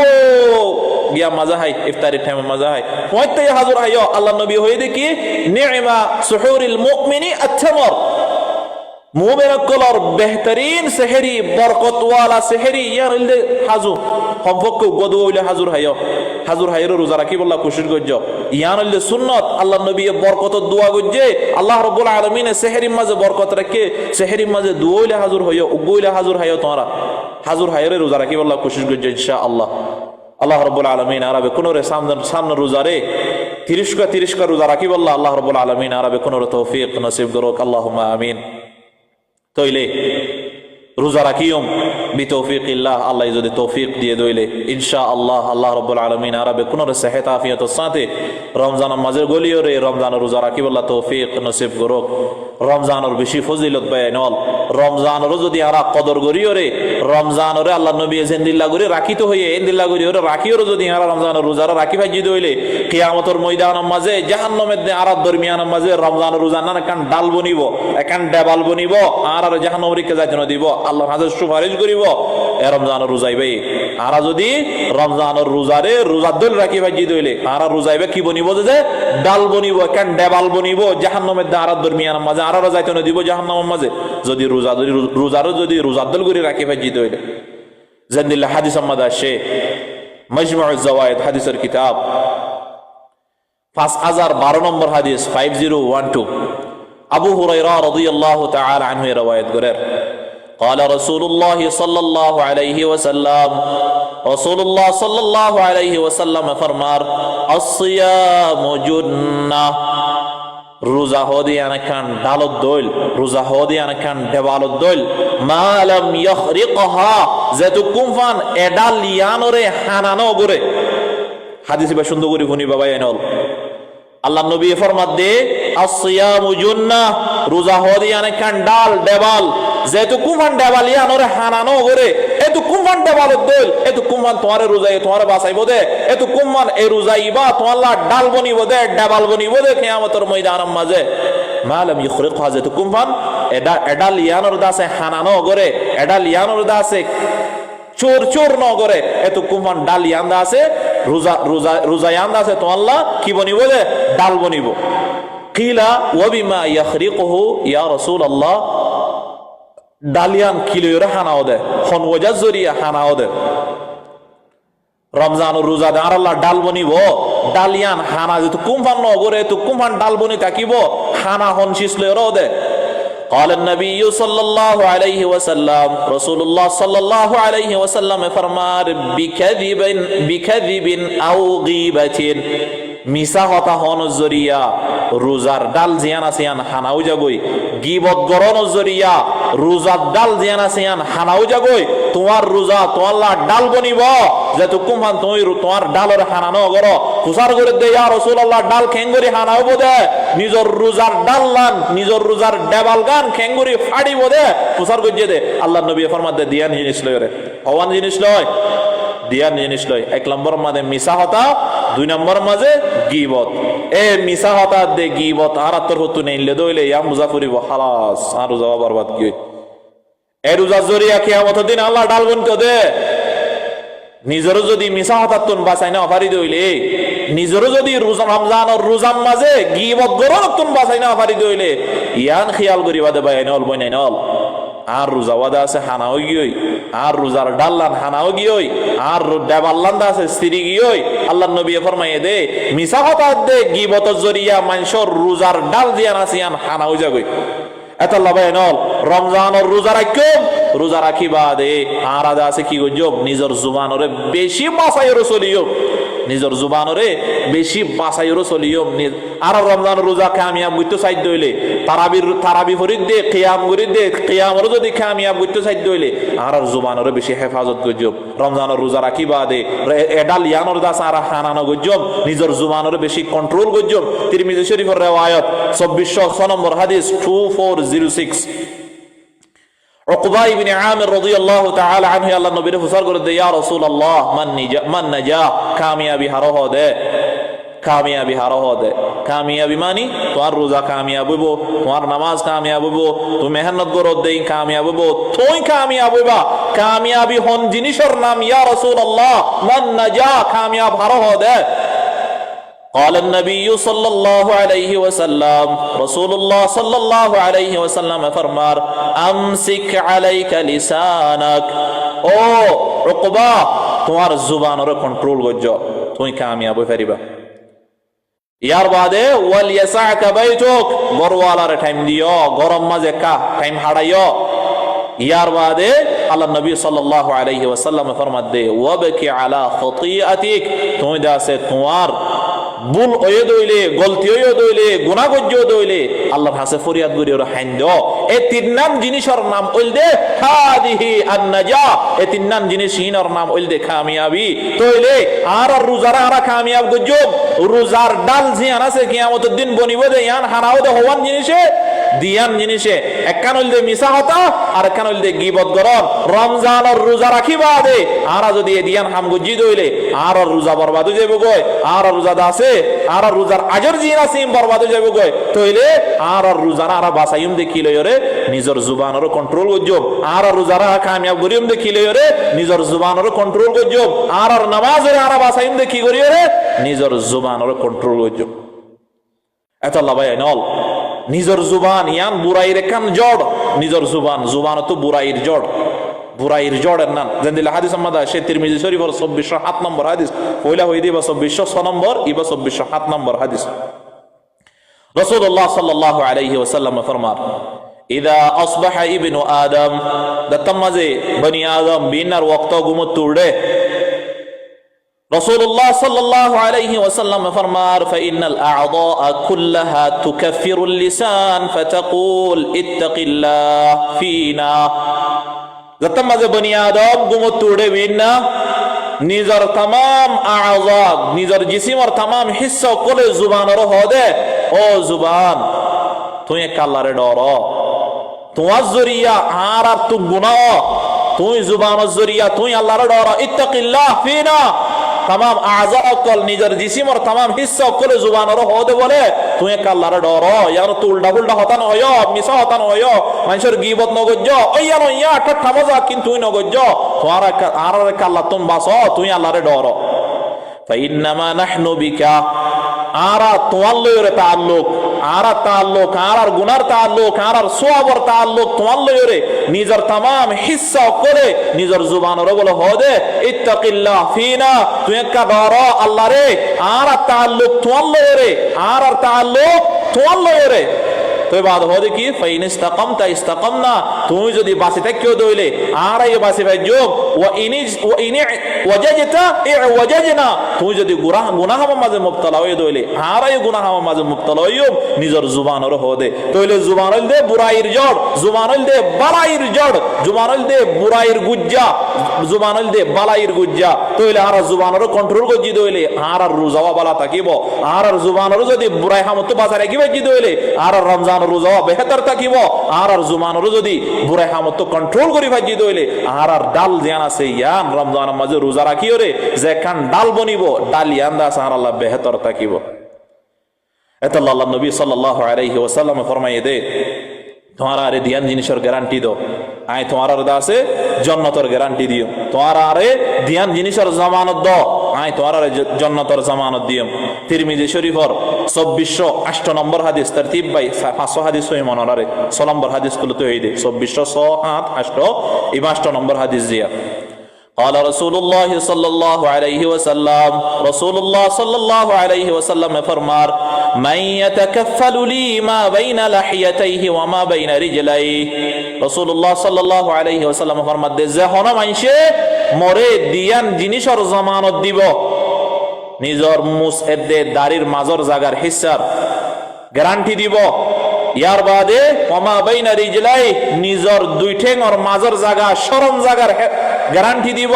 গিয়া মাজা হাই ইফতারি টাইম মাজা হাই ফয়তা হাজুর হাইও আল্লাহ নবী হই দেখি নি'মা সুহুরিল মুমিনি আত-তামর মুমিনের কলর বেহতরিন সেহরি বরকত ওয়ালা সেহরি ইয়ার ইলদে হাজু সম্পর্ক গদু হইলে হাজুর হাইর রোজা রাখি বল্লা খুশির গজ্জ ইয়ান ইলদে সুন্নাত আল্লাহ নবী বরকত দোয়া গজ্জে আল্লাহ রাব্বুল আলামিন সেহরি মাঝে বরকত রাখে সেহরি মাঝে দোয়া হইলে হাজুর হইও উগইলে হাজুর হাইও তোমরা হাজুর হাইরে রোজা রাখি বল্লা খুশির গজ্জ ইনশাআল্লাহ আল্লাহ রাব্বুল আলামিন আরবে কোনরে সামনে রোজারে 30 কা রোজা রাখি বল্লা আল্লাহ রাব্বুল আলামিন আরবে কোনরে তৌফিক নসিব করুক আল্লাহুম্মা আমিন তইলে রোজা রাখিম বিতৌফিকিল্লাহ আল্লাহ যদি তৌফিক দিয়ে দইলে ইনশাআল্লাহ আল্লাহ রাব্বুল আলামিন আরবে কোন সেহত আফিয়তের সাথে রমজানের মাঝে গলিও রে রমজানের রোজা রাখিব আল্লাহ তৌফিক নসিব করুক রমজানের বেশি ফজিলত বয়ানল রমজানের যদি আরা কদর করিও রে রমজানরে আল্লাহ নবী জিন্দিল্লাহ করে রাখিত হইয়ে ইন্দিল্লাহ করিও রে রাখিও যদি আরা রমজানের রোজারা রাখি ভাজি দইলে কিয়ামতের ময়দানের মাঝে জাহান্নামের আরাত দরমিয়ানের মাঝে রমজানের রোজা না কান ডাল বনিব একান ডেবাল বনিব আর জাহান্নামের কে যাইতে দিব আল্লাহর হাজার সুপারিশ করিব এ রমজানের রোজাইবে আরা যদি রমজানের রোজারে রোজাদল রাখি ভাজি দইলে আরা রোজাইবে কি বনিব যে ডাল বনিব একান ডেবাল বনিব জাহান্নামের আরাত দরমিয়ানের মাঝে আরা যাইতে দিব জাহান্নামের মাঝে যদি রোজারও যদি রোজাদল করে রাখি ভাজি দইলে জান্দিল্লাহ হাদিস আমাদা সে মাজমুউজ জাওয়ায়েদ হাদিসের কিতাব 5012 নম্বর হাদিস 5012 আবু হুরায়রা রাদিয়াল্লাহু তাআলা আনহু riwayat করেন قال رسول الله صلى الله عليه وسلم رسول الله صلى الله عليه وسلم فرمار الصيام جنة রোজা হদি আনকান ডালত দইল রোজা হদি আনকান দেওয়ালত দইল মালাম ইয়াখরিকহা যেতু কুমফান এডাল ইয়ানরে হানানো গরে হাদিসে বা সুন্দর করে শুনি বাবা এনল আল্লাহ নবী ফরমাত দে আসিয়ামু জুন্নাহ রোজা হদি আনকান ডাল দেওয়াল যেতু কুমফান দেওয়াল ইয়ানরে হানানো গরে এতু কুমফান দেওয়ালত দইল এতু কুমফান তোমারে রোজাই তোমারে বাঁচাইব দে এতু কুমফান এ রোজাইবা তোমাল্লা ডাল বনিব দে দেওয়াল বনিব দে কিয়ামতের ময়দানের মাঝে মালাম ইখরিকহা যেতু কুমফান এডাল ইয়ানর দাসে হানানো গরে এডাল ইয়ানর দাসে চোর চোর নগরে এত কুমান ডাল ইয়ান্দা আছে, রোজা রোজা রোজা ইয়ান্দা আছে, তো আল্লাহ কি বনিব যে ডাল বনিব। কিলা ওয়াবিমা ইয়াখরিকুহু ইয়া রাসূলুল্লাহ, ডালিয়ান কিলোরে হানাও দে, হনওয়াজা জরিয়া হানাও দে। রমজান রোজা দে আর আল্লাহ ডাল বনিব, ডালিয়ান হানা যেহেতু কুমফান নগরে তো কুমফান ডাল বনি থাকিব, হানা হন শিসলেরও দে। قال النبي صلى الله عليه وسلم رسول الله صلى الله عليه وسلم فرمار بكذب أو غيبة মিসা হতা হন জরিয়া রোজার ডাল জিয়ান আসিয়ান হানাও যাগই, গিবত গরন জরিয়া রোজার ডাল জিয়ান আসিয়ান হানাও যাগই। তোমার রোজা তোমার ডাল বনিব যে তুকুমান তুমি তোমার ডালের হানানো গর কুসার করে দে ইয়া রাসূলুল্লাহ, ডাল খেঙ্গুরি হানাও বদে নিজর রোজার ডাল লান নিজর রোজার ডেবাল গান খেঙ্গুরি ফাড়ি বদে কুসার গজ্জে দে। আল্লাহ নবী ফরমাত দে দিয়ান জিনিস লয় রে, হওয়ান জিনিস লয়, দিয়ান জিনিস লয়। এক নম্বর মাঝে মিসা হতা, দুই নম্বর মাঝে গিবত। এ মিসা হতা দে গিবত আর তোর হতু নেইলে দইলে ইয়া মুজাফরিব খালাস আর রোজা বরবাদ কি এ রোজা জরিয়া কিয়ামত দিন আল্লাহ ডাল বনতে দে। নিজেরও যদি মিসা হতার তুন বাঁচাই না পারি দইলে, নিজেরও যদি রোজা রমজান আর রোজার মাঝে গিবত গরন তুন বাঁচাই না পারি দইলে ইয়ান খেয়াল করিবা দে ভাই নল বই নাই নল আর রোজা ওয়াদা আছে হানাও গিয়ে, আর রোজার ডাল্লান হানাও গিয়ে, আর ডেবাল্লান্দা আছে স্ত্রী গিয়ে। আল্লাহ নবী ফরমাইয়ে দে মিসা হতার দে গিবত জরিয়া মানুষের রোজার ডাল দিয়ান আসিয়ান হানাও যাগই। এত লাভাই নল রমজান রোজা রাখিম, রোজা রাখিবা দে আর আদা আছে কি গজব নিজের জুবানরে বেশি বাঁচাইরো চলিও, নিজের জুবানরে বেশি বাঁচাইরো চলিও। আর রমজান রোজা কামিয়াব বুঝতে সাধ্য হইলে তারাবি ফরিদ দে কিয়াম গরিদ দে, কিয়ামরও যদি কামিয়াব বুঝতে সাধ্য হইলে আর জুবানরে বেশি হেফাজত গজব। রমজানের রোজা রাখিবা দে এডাল ইয়ানোর দাস আর হানানো গজব, নিজের জুবানরে বেশি কন্ট্রোল গজব। তিরমিজি শরীফের রিওয়ায়াত 2406 নম্বর হাদিস 2406। উকবা ইবনে আমির রাদিয়াল্লাহু তাআলা আনহু আল্লাহ নবীর হুসার করে দে ইয়া রাসূলুল্লাহ মান নাজা, কামিয়াবি হারহ দে, কামিয়াবি হারহ দে। কামিয়াবি মানি তোমার রোজা কামিয়াব হইব, তোমার নামাজ কামিয়াব হইব, তুমি মেহনত করো দেই কামিয়াব হইব, তুই কামিয়াব হইবা। কামিয়াবি হন জিনিসের নাম ইয়া রাসূলুল্লাহ মান নাজা, কামিয়াব হারহ দে। قال النبي صلى الله عليه وسلم رسول الله صلى الله عليه وسلم فرمار امسك عليك لسانك, ও উকবা তোমার জুবানের কন্ট্রোল গজ্জ, তুমি কামিয়াব হইবা। ইয়ার বাদে ওয়াল ইয়াসাকা বাইতুক, গরওয়ালার টাইম দিও, গরম মাঝে কা টাইম হারাইও। ইয়ার বাদে আল্লাহ নবী সাল্লাল্লাহু আলাইহি ওয়াসাল্লাম ফরমাত দে ওয়াবকি আলা খতিআতিক, তুমি দাসে তোমার ভুল হয়ে দইলে, গলতি হয়ে দইলে, গুনাহ গজ্জ দইলে আল্লাহর কাছে ফরিয়াদ করি ওর হাইন্দ। এই তিন নাম জিনিসের নাম হইল দে হাদিহি আন-নাজা, এই তিন নাম জিনিসের নাম হইল দে কামিয়াবি। তইলে আর রোজার আর কামিয়াব গজ্জ, রোজার ডাল জিয়ান আছে কিয়ামতের দিন বনিব দে ইয়ান হানাও দে হওয়ান জিনিসে দিয়ান জিনিসে। একখান হইল দে মিসা হতা আর একখান হইল দে গিবত গরন। রমজান আর রোজা রাখিবা দে আর যদি এ দিয়ান হাম গজ্জি দইলে আর রোজা বরবাদ হয়ে যাবে গয়, আর রোজা দাসে আর রোজার আজর জিন আছে বরবাদ হয়ে যাবে গয়। তইলে আর রোজার আর বাসাইম দেখি লয়রে নিজের জুবানের কন্ট্রোল গজ্জব, আর রোজার কামিয়াব গরিম দেখি লয়রে নিজের জুবানের কন্ট্রোল গজ্জব, আর নামাজের আর বাসাইম দেখি করিরে নিজের জুবানের কন্ট্রোল গজ্জব। এত লাভাই নল নিজের জুবান ইয়ান বুড়াইর কান জড়, নিজের জুবান জুবান তো বুড়াইর জড়, বুড়াইর জড়ের নাম যেদিন হাদিস আমাদা সে তিরমিজি শরীফের 2407 নম্বর হাদিস, পয়লা হয়ে দিবা 2406 নম্বর, ইবা 2407 নম্বর হাদিস। রাসূলুল্লাহ সাল্লাল্লাহু আলাইহি ওয়াসাল্লাম ফরমান ইদা আসবাহা ইবনু আদম, দতমাজে বনি আদম বিনার ওয়াক্ত গুমত তুড়ে। রাসূলুল্লাহ সাল্লাল্লাহু আলাইহি ওয়াসাল্লাম ফরমার ফাইনাল আ'দা কুল্লাহা তুকাফিরুল লিসান ফাতাকুল ইত্তাকিল্লাহ ফিনা, যতম মাঝে বনি আদম গুমত তুড়ে বিনা নিজের तमाम আযা নিজের জিসিমর तमाम হিস্সা কোলে জুবানর হদে, ও জুবান তুই আল্লাহরে ডর, তোমার জরিয়া আর তু গুনাহ, তুই জুবানের জরিয়া তুই আল্লাহরে ডর। ইত্তাকিল্লাহ ফিনা, तमाम আযা কল নিজের জিসিমর तमाम হিস্সা কোলে জুবানর হদে বলে তুই আল্লাহরে ডর। ইয়ার তো উল্টা উল্টা হতা ন হয়, মিছা হতা ন হয়, মানুষের গীবত নগজ্জ ওইয়া নইয়া ঠাট্টা মজা কিন্তু তুই নগজ্জ, তোমার আর আল্লাহ তুম বাস তুই আল্লাহরে ডর ফাইন্নামা নাহনু বিকা আরা তোমার লয়রে তাআল্লুক আর গুনার তাআল্লুক আর সওয়াবর তাআল্লুক তোমার লয়রে নিজের तमाम হিস্সা করে নিজের জুবানর বলে হদে ইত্তাকিল্লাহ ফিনা তুই কা ডর আল্লাহরে আর তাআল্লুক তোমার লয়রে আর তাআল্লুক তোমার লয়রে তো বাদ হদে কি ফাইন ইসতাকামতা ইসতাকামনা তুমি যদি বাসি থাকিও দইলে আর এই বাসি ভাই যোগ ওয়া ইনি ওয়াজাজতা ওয়াজাজনা তুমি যদি গুনাহ মাঝে মুবতলা হয়ে দইলে আর এই গুনাহ মাঝে মুবতলা হইও নিজের জুবানর হদে তইলে জুবানল দে বুরাইর জড় জুবানল দে বালাইর জড় জুবানল দে বুরাইর গুজ্জা জুবানল দে বালাইর গুজ্জা তইলে আর জুবানর কন্ট্রোল করজি দইলে আর রোজাওয়া বালা থাকিব আর জুবানর যদি বুরাই হামত বাসা রাখিবে জি দইলে আর রমজান রোজা বেহতর থাকিব আর জুমানর যদি বুড়াই হামত কন্ট্রোল করি ভাজি দইলে আর ডাল জ্ঞান আছে ইয়ান রমজান মাঝে রোজা রাখিও রে যে কান ডাল বনিব ডাল ইয়ান দাস আর আল্লাহ বেহতর থাকিব এত আল্লাহ নবী সাল্লাল্লাহু আলাইহি ওয়াসাল্লাম ফরমাইয়ে দে তোমার আরে দিয়ান জিনিসের গ্যারান্টি দো আয় তোমার দাসে জান্নাতের গ্যারান্টি দিও তোমার আরে দিয়ান জিনিসের জামানত দাও আয় তোমার আরে জান্নাতের জামানত দিও তিরমিজি শরীফের 2408 নম্বর হাদিস তরতিব বাই 500 হাদিস হই মনরারে 6 নম্বর হাদিস গুলো তো এই দে 2408 এই 5 নম্বর হাদিস দিয়া قال رسول الله صلى الله عليه وسلم رسول الله صلى الله عليه وسلم فرمار من يتكفل لي ما بين لحيتيه وما بين رجليه رسول الله صلى الله عليه وسلم فرماد দে যে হন মানসে মরে দিয়ান জিনিসর জামানত দিব নিজর মুসএদে দাড়ির মাজর জাগার হিসার গ্যারান্টি দিব ইয়ার বাদে ওমা বাইনা রিজলাই নিজর দুই ঠেঙর মাজর জায়গা শরম জায়গার গ্যারান্টি দিব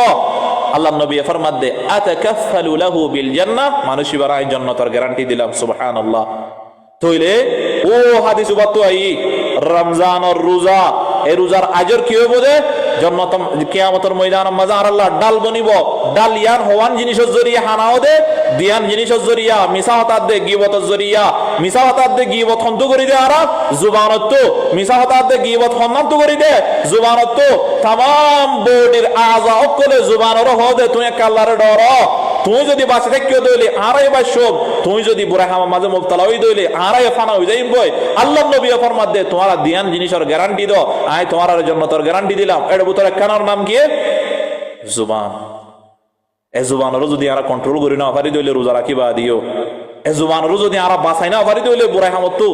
আল্লাহ নবী ফরমাদ দে আতাকাফালু লাহু বিল জান্নাহ মানুষ বারাই জান্নাতের গ্যারান্টি দিলাম সুবহানাল্লাহ তইলে ও হাদিস বাতো আই রমজানের রোজা এই রোজার আজর কি হইব দে জান্নাত কিয়ামতের ময়দান মাঝে আর আল্লাহ ডাল বনিব ডাল ইয়ান হওয়ান জিনিসের জরিয়া হানাও দে দিয়ান জিনিসের জরিয়া মিসাওয়াতাত দে গিবতের জরিয়া মিসাওয়াতাত দে গিবত হন্ত করি দে আর জুবানত তো মিসাওয়াতাত দে গিবত হন্ত করি দে জুবানত তো तमाम বডির আযা অকলে জুবানর হদে তুই আল্লাহর ডর তুই যদি বাঁচে থাকিও দইলে আরাই বাসব তুই যদি বুড়া হামা মাঝে মুবতলা হই দইলে আরাই ফানা হই যাইম বই আল্লাহর নবী ফরমাত দে তোমার দিয়ান জিনিসের গ্যারান্টি দাও আয় তোমার জান্নাতের গ্যারান্টি দিলাম এর ভিতরে কানার নাম কি জুবান এ জুবানর যদি আরা কন্ট্রোল করি না পারি দইলে রোজা রাখিবা দিও এ জুবানর যদি আরা বাঁচাই না পারি দইলে বুড়া হামত তো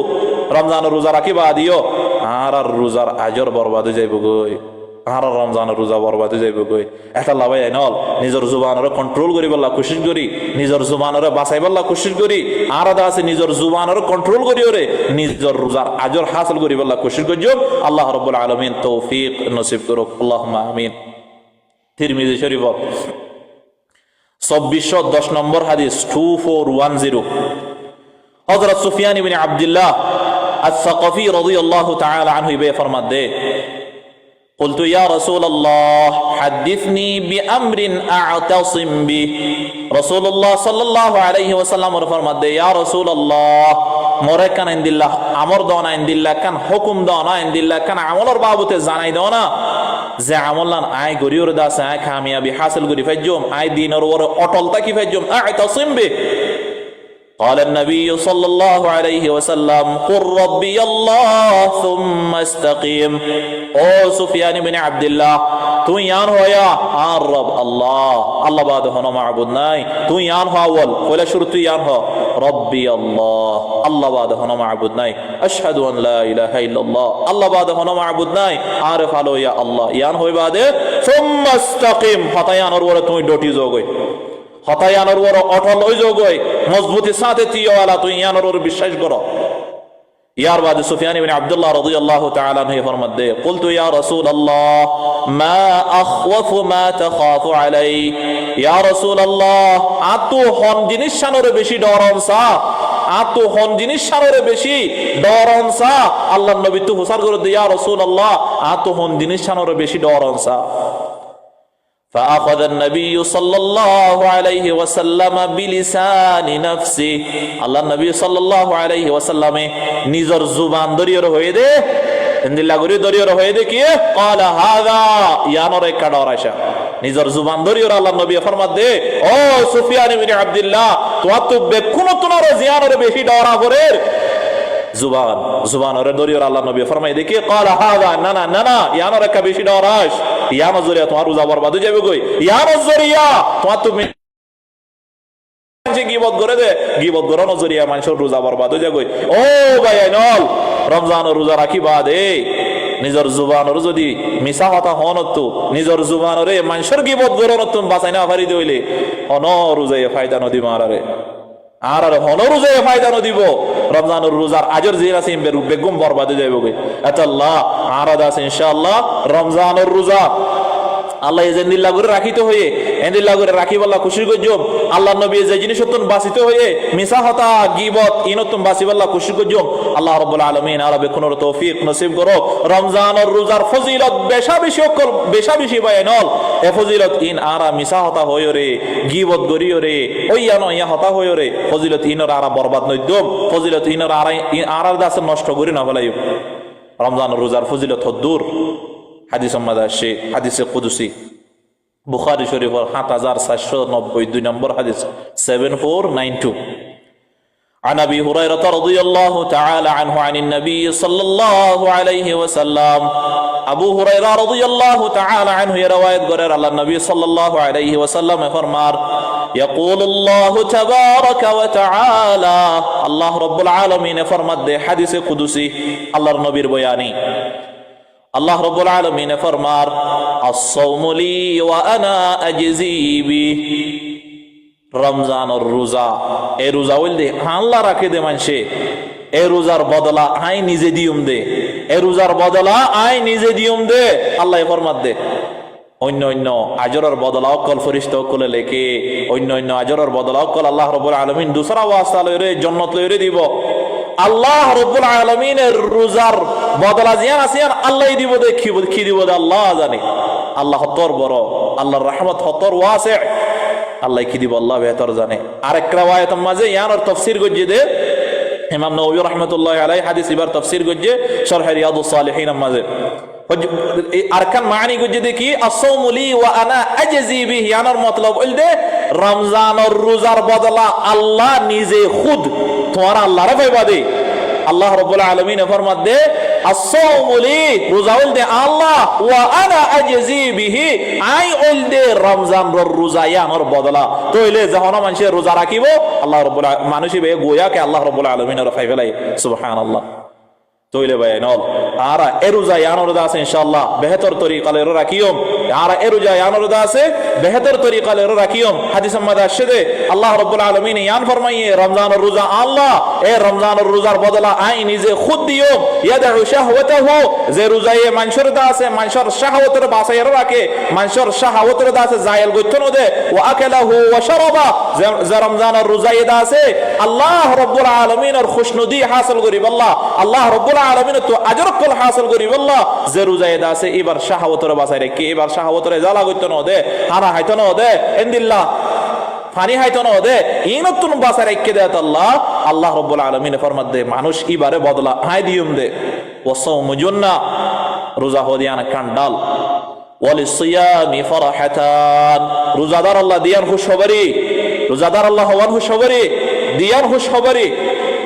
রমজানের রোজা রাখিবা দিও আর রোজার আজর বরবাদ হয়ে যাইব গই আর রমজানের রোজা বরবাদ হয়ে যাইব গই এটা লাভাই নল নিজের জুবানরে কন্ট্রোল করি বললা কোশিশ করি নিজের জুবানরে বাঁচাই বললা কোশিশ করি আর আদা আছে নিজের জুবানরে কন্ট্রোল করি ওরে নিজের রোজার আজর হাসিল করি বললা কোশিশ করিও আল্লাহ রাব্বুল আলামিন তৌফিক নসিব করুক আল্লাহুম্মা আমিন তিরমিজি শরীফ 2410 নম্বর হাদিস 2410 হযরত সুফিয়ান ইবনে আব্দুল্লাহ আস-সাকাফি রাদিয়াল্লাহু তাআলা আনহু বে ফরমাত দে قلت يا رسول الله حدثني بأمر أعتصم به رسول الله صلى الله عليه وسلم فرماد دے يا رسول الله মোরে কান ইনদিল্লাহ আমর দনা ইনদিল্লাহ কান হুকুম দনা ইনদিল্লাহ কান আমলর বাবতে জানাই দনা যে আমলান আই গরিয়র দাস আই কামিয়াবি হাসিল করি ফাজুম আই দিনের ওরে অটল তাকি ফাজুম আ'তাসিম বে قال النبي صلى الله عليه وسلم قل ربي الله ثم استقيم او سفيان بن عبد الله তুই ইয়ান হয়া আর রব আল্লাহ আল্লাহ বাদ হনো মাবুদ নাই তুই ইয়ান হ আউল কইলা শুরু তুই ইয়ান হ রব্বি আল্লাহ আল্লাহ বাদ হনো মাবুদ নাই আশহাদু আন লা ইলাহা ইল্লাল্লাহ আল্লাহ বাদ হনো মাবুদ নাই আরিফ আলো ইয়া আল্লাহ ইয়ান হই বাদে সুম্মা ইসতাকিম হতায়ানোর ওরে তুই ডটি জগই হতায়ানোর ওরে অটল হই জগই মজবুতি সাথে তিওয়ালা তুই ইয়ানোর ওরে বিশ্বাস করো ইয়ার বাদে সুফিয়ান ইবনে আব্দুল্লাহ রাদিয়াল্লাহু তাআলা আনহু ফরমাত দে قلت يا رسول الله ما اخوف ما تخاف علي يا رسول الله আতো হন জিনিস শানরে বেশি ডরনসা আতো হন জিনিস শানরে বেশি ডরনসা আল্লাহর নবী তো হুসার করে দে ইয়া রাসূলুল্লাহ আতো হন জিনিস শানরে বেশি ডরনসা فأخذ النبي صلى الله عليه وسلم بلسان نفسه الله النبي صلى الله عليه وسلم নিজর জুবান দরিয়র হয়ে দে ইন্দিল্লা গরি দরিয়র হয়ে দে কি قال هذا ইয়ানরে কাডর আশা নিজের জুবান ধরিও আল্লাহ নবী ফরমাত দে ও সুফিয়ান ইবনে আব্দুল্লাহ তোমার তো বেকুন তোনার জিয়ানরে বেশি ডরা করে জুবান ওরে ধরিও আল্লাহ নবী ফরমাই দেখি قال هذا না না না না ইয়ানোর একটা বেশি ডরাস ইয়ানো জরিয়া তোমার রোজা বরবাদ হয়ে যাবে কই ইয়ানো জরিয়া তোমার তো গীবত করে দে গীবত করে নজরিয়া মানুষের রোজা বরবাদ হয়ে যাবে ও ভাই আইনল রমজানের রোজা রাখিবা দে নিজের জুবানর যদি মিছা কথা হন তো নিজের জুবানরে মানুষের গীবত করে নতুন বাঁচাই না পারি দইলে অন রোজায় ফায়দা নদী মারারে আর হন রোজায় ফায়দা নদীব রমজানের রোজার আজর জির আছে বেগুম বরবাদ হয়ে যাবে আল্লাহ আরাদ আছে ইনশাআল্লাহ রমজানের রোজা আল্লাহ এজেন্দিল্লা করে রাখিতে হয়ে এন্দিল্লা করে রাখি বল্লা খুশির গজ্জম আল্লাহ নবী যে জিনিস নতুন বাঁচিতে হয়ে মিছা হতা গীবত ই নতুন বাঁচি বল্লা খুশির গজ্জম আল্লাহ রাব্বুল আলামিন আরবে কোন তৌফিক নসিব করো রমজানের রোজার ফজিলত বেশা বেশি বায়ানল এ ফজিলত ইন আরা মিছা হতা হয়ে রে গীবত গরিও রে ওইয়ানো ইয়া হতা হয়ে রে ফজিলত ইনর আরা বরবাদ নইদম ফজিলত ইনর আরা দাস নষ্ট করি না বলাই রমজানের রোজার ফজিলত হদ্দুর হাদিস আসে হাদিসে কুদসি বুখারী শরীফের ৭৪৯০ নম্বর হাদিস 7492 عن ابي هريره رضي الله تعالى عنه عن النبي صلى الله عليه وسلم ابو هريره رضي الله تعالى عنه روايه غير الله النبي صلى الله عليه وسلم فرمار يقول الله تبارك وتعالى الله رب العالمين فرمد حديث قدسي الله النبي بياني আল্লাহ রাব্বুল আলামিন ফরমার আস-সাওমু লি ওয়া আনা আজজি বিহি রমজানের রোজা এই রোজা বলতে আল্লাহ রাখে দে মানছে এই রোজার বদলা আই নিজে দিউম দে এই রোজার বদলা আই নিজে দিউম দে আল্লাহ ফরমাত দে অন্য অন্য আজরের বদলা অকল ফেরেশতা অকলে লেখে অন্য অন্য আজরের বদলা অকল আল্লাহ রাব্বুল আলামিন দুসরা ওয়াস্তা লইরে জান্নাত লইরে দিব আল্লাহ রাব্বুল আলামিনের রোজার বদলা জিয়ান আছে আল্লাহ দিব দেখি কি দিব আল্লাহ জানে আল্লাহ হতর বড় আল্লাহর রহমত হতর ওয়াসি আল্লাহ কি দিব আল্লাহ বেহতর জানে আরেক riwayat মাঝে ইয়ানোর তাফসীর গজ্জে দে ইমাম নববী রাহমাতুল্লাহি আলাইহি হাদিস ইবার তাফসীর গজ্জে শরহ রিয়াদুস সালিহিন মাঝে আরকান মানি গজ্জে দে কি আস-সাওমু লি ওয়া আনা আজজি বিহি ইয়ানোর মতলব হইল রমজানের রোজার বদলা আল্লাহ নিজে খুদ তোমার আল্লাহর পাইবা দে আল্লাহ রাব্বুল আলামিন ফরমাত দে আস-সাওমু লি রোজা হইল দে আল্লাহ ওয়া আনা আজজি বিহি আই হইল দে রমজানের রোজা ইয়ানোর বদলা তইলে যখন মানুষে রোজা রাখিব আল্লাহ রাব্বুল মানুষই বে গোয়া কে আল্লাহ রাব্বুল আলামিনের পাই ফেলাই সুবহানাল্লাহ তইলে ভাই নল আরা এরুজা ইয়ানোর আছে ইনশাআল্লাহ বেহতর তরিকা লে রাখিয়ম আরা এরুজা ইয়ানোর আছে বেহতর তরিকা লে রাখিয়ম হাদিস মাদা আসে আল্লাহ রাব্বুল আলামিন ইয়ান ফরমাইয়ে রমজানের রোজা আল্লাহ এ রমজানের রোজার বদলা আই নিজে খুদ দিও ইয়াদউ শাহওয়াতাহু যে রোজায়ে মানুষের দা আছে মানুষের শাহওয়াতের বাসায়ের রাখে মানুষের শাহওয়াতের দা আছে জায়েল গইতো নদে ওয়া আকালাহু ওয়া শারাবা যে রমজানের রোজায়ে দা আছে আল্লাহ রাব্বুল আলামিনের খুশনুদি হাসিল করিব আল্লাহ রাব্বুল আলামিন তো আজর কল হাসিল করিব যে রোজায়ে দা আছে এবার শাহওয়াতের বাসায় রেখে এবার শাহওয়াতের জ্বালা গইতো নদে হারা হাইতো নদে ইনদিল্লাহ পানি হাইতো নদে এই নতুন বাসায় রেখে দেয় আল্লাহ রাব্বুল আলামিন ফরমাত দে মানুষ ইবারে বদলা হাই দিউম দে ওয়াসাওমু জুন্নাহ রোজা হদিয়ানা কান্ডাল ওয়ালিসিয়ামি ফরহাতান রোজাদার আল্লাহ দিয়ান খুশখবরি রোজাদার আল্লাহ হওয়ান খুশখবরি দিয়ান খুশখবরি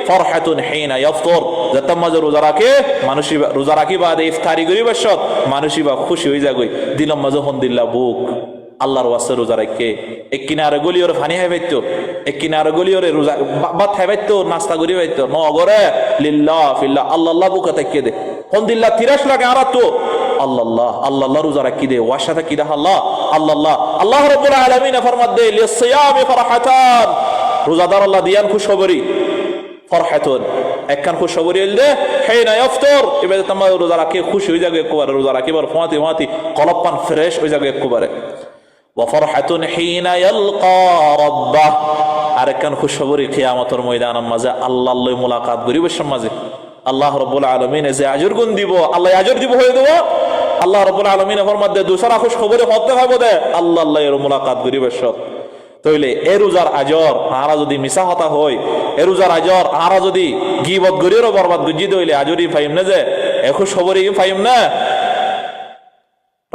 ফরহাতুন হিনা ইফতার যত মজা রোজা রাখে মানুষই রোজা রাখি বাদে ইফতারি করি বসত মানুষই বা খুশি হয়ে যাগই দিলম মজা হন্দিল্লাহ বুক আল্লাহর ওয়াসে রোজা রাখে এক কিনারে গলিওরে পানি খাইবাইতো এক কিনারে গলিওরে রোজা ভাত খাইবাইতো নাস্তা করি বাইতো নগরে লিল্লাহ ফিল্লাহ আল্লাহ বুকা তাকিয়ে দে হন্দিল্লাহ 30 লাখ আর তো আল্লাহ রোজা রাখি দে ওয়ার সাথে কি দে আল্লাহ রাব্বুল আলামিন ফরমাত দে লিসিয়ামি ফরহাতান রোজাদার আল্লাহ দিয়ান খুশখবরি ফরহাতুন একখান খুশখবরি হইল দে হিনা ইফতার এবারে তোমার রোজা রাখে খুশি হয়ে যাবে একবারে রোজা রাখিবার ফাতি কলপান ফ্রেশ হয়ে যাবে একবারে ওয়া ফরহাতুন হিনা ইয়ালকা রাব্বাহ আরেকখান খুশখবরি কিয়ামতের ময়দানের মাঝে আল্লাহর লই মুলাকাত করিবার মাঝে আল্লাহ রাব্বুল আলামিন যে আজর গুণ দিব আল্লাহ আজর দিব হয়ে দেব আল্লাহ রাব্বুল আলামিন ফরমাত দে দুসরা খুশখবরি হতে হবে দে আল্লাহ এর মুলাকাত করিবার সব তইলে এ রোজার আজর আরা যদি মিছা হতা হয় এ রোজার আজর আরা যদি গীবত গরিরও বরবাদ গুজি দইলে আজরি ফাইম না যে এ খুশখবরি ফাইম না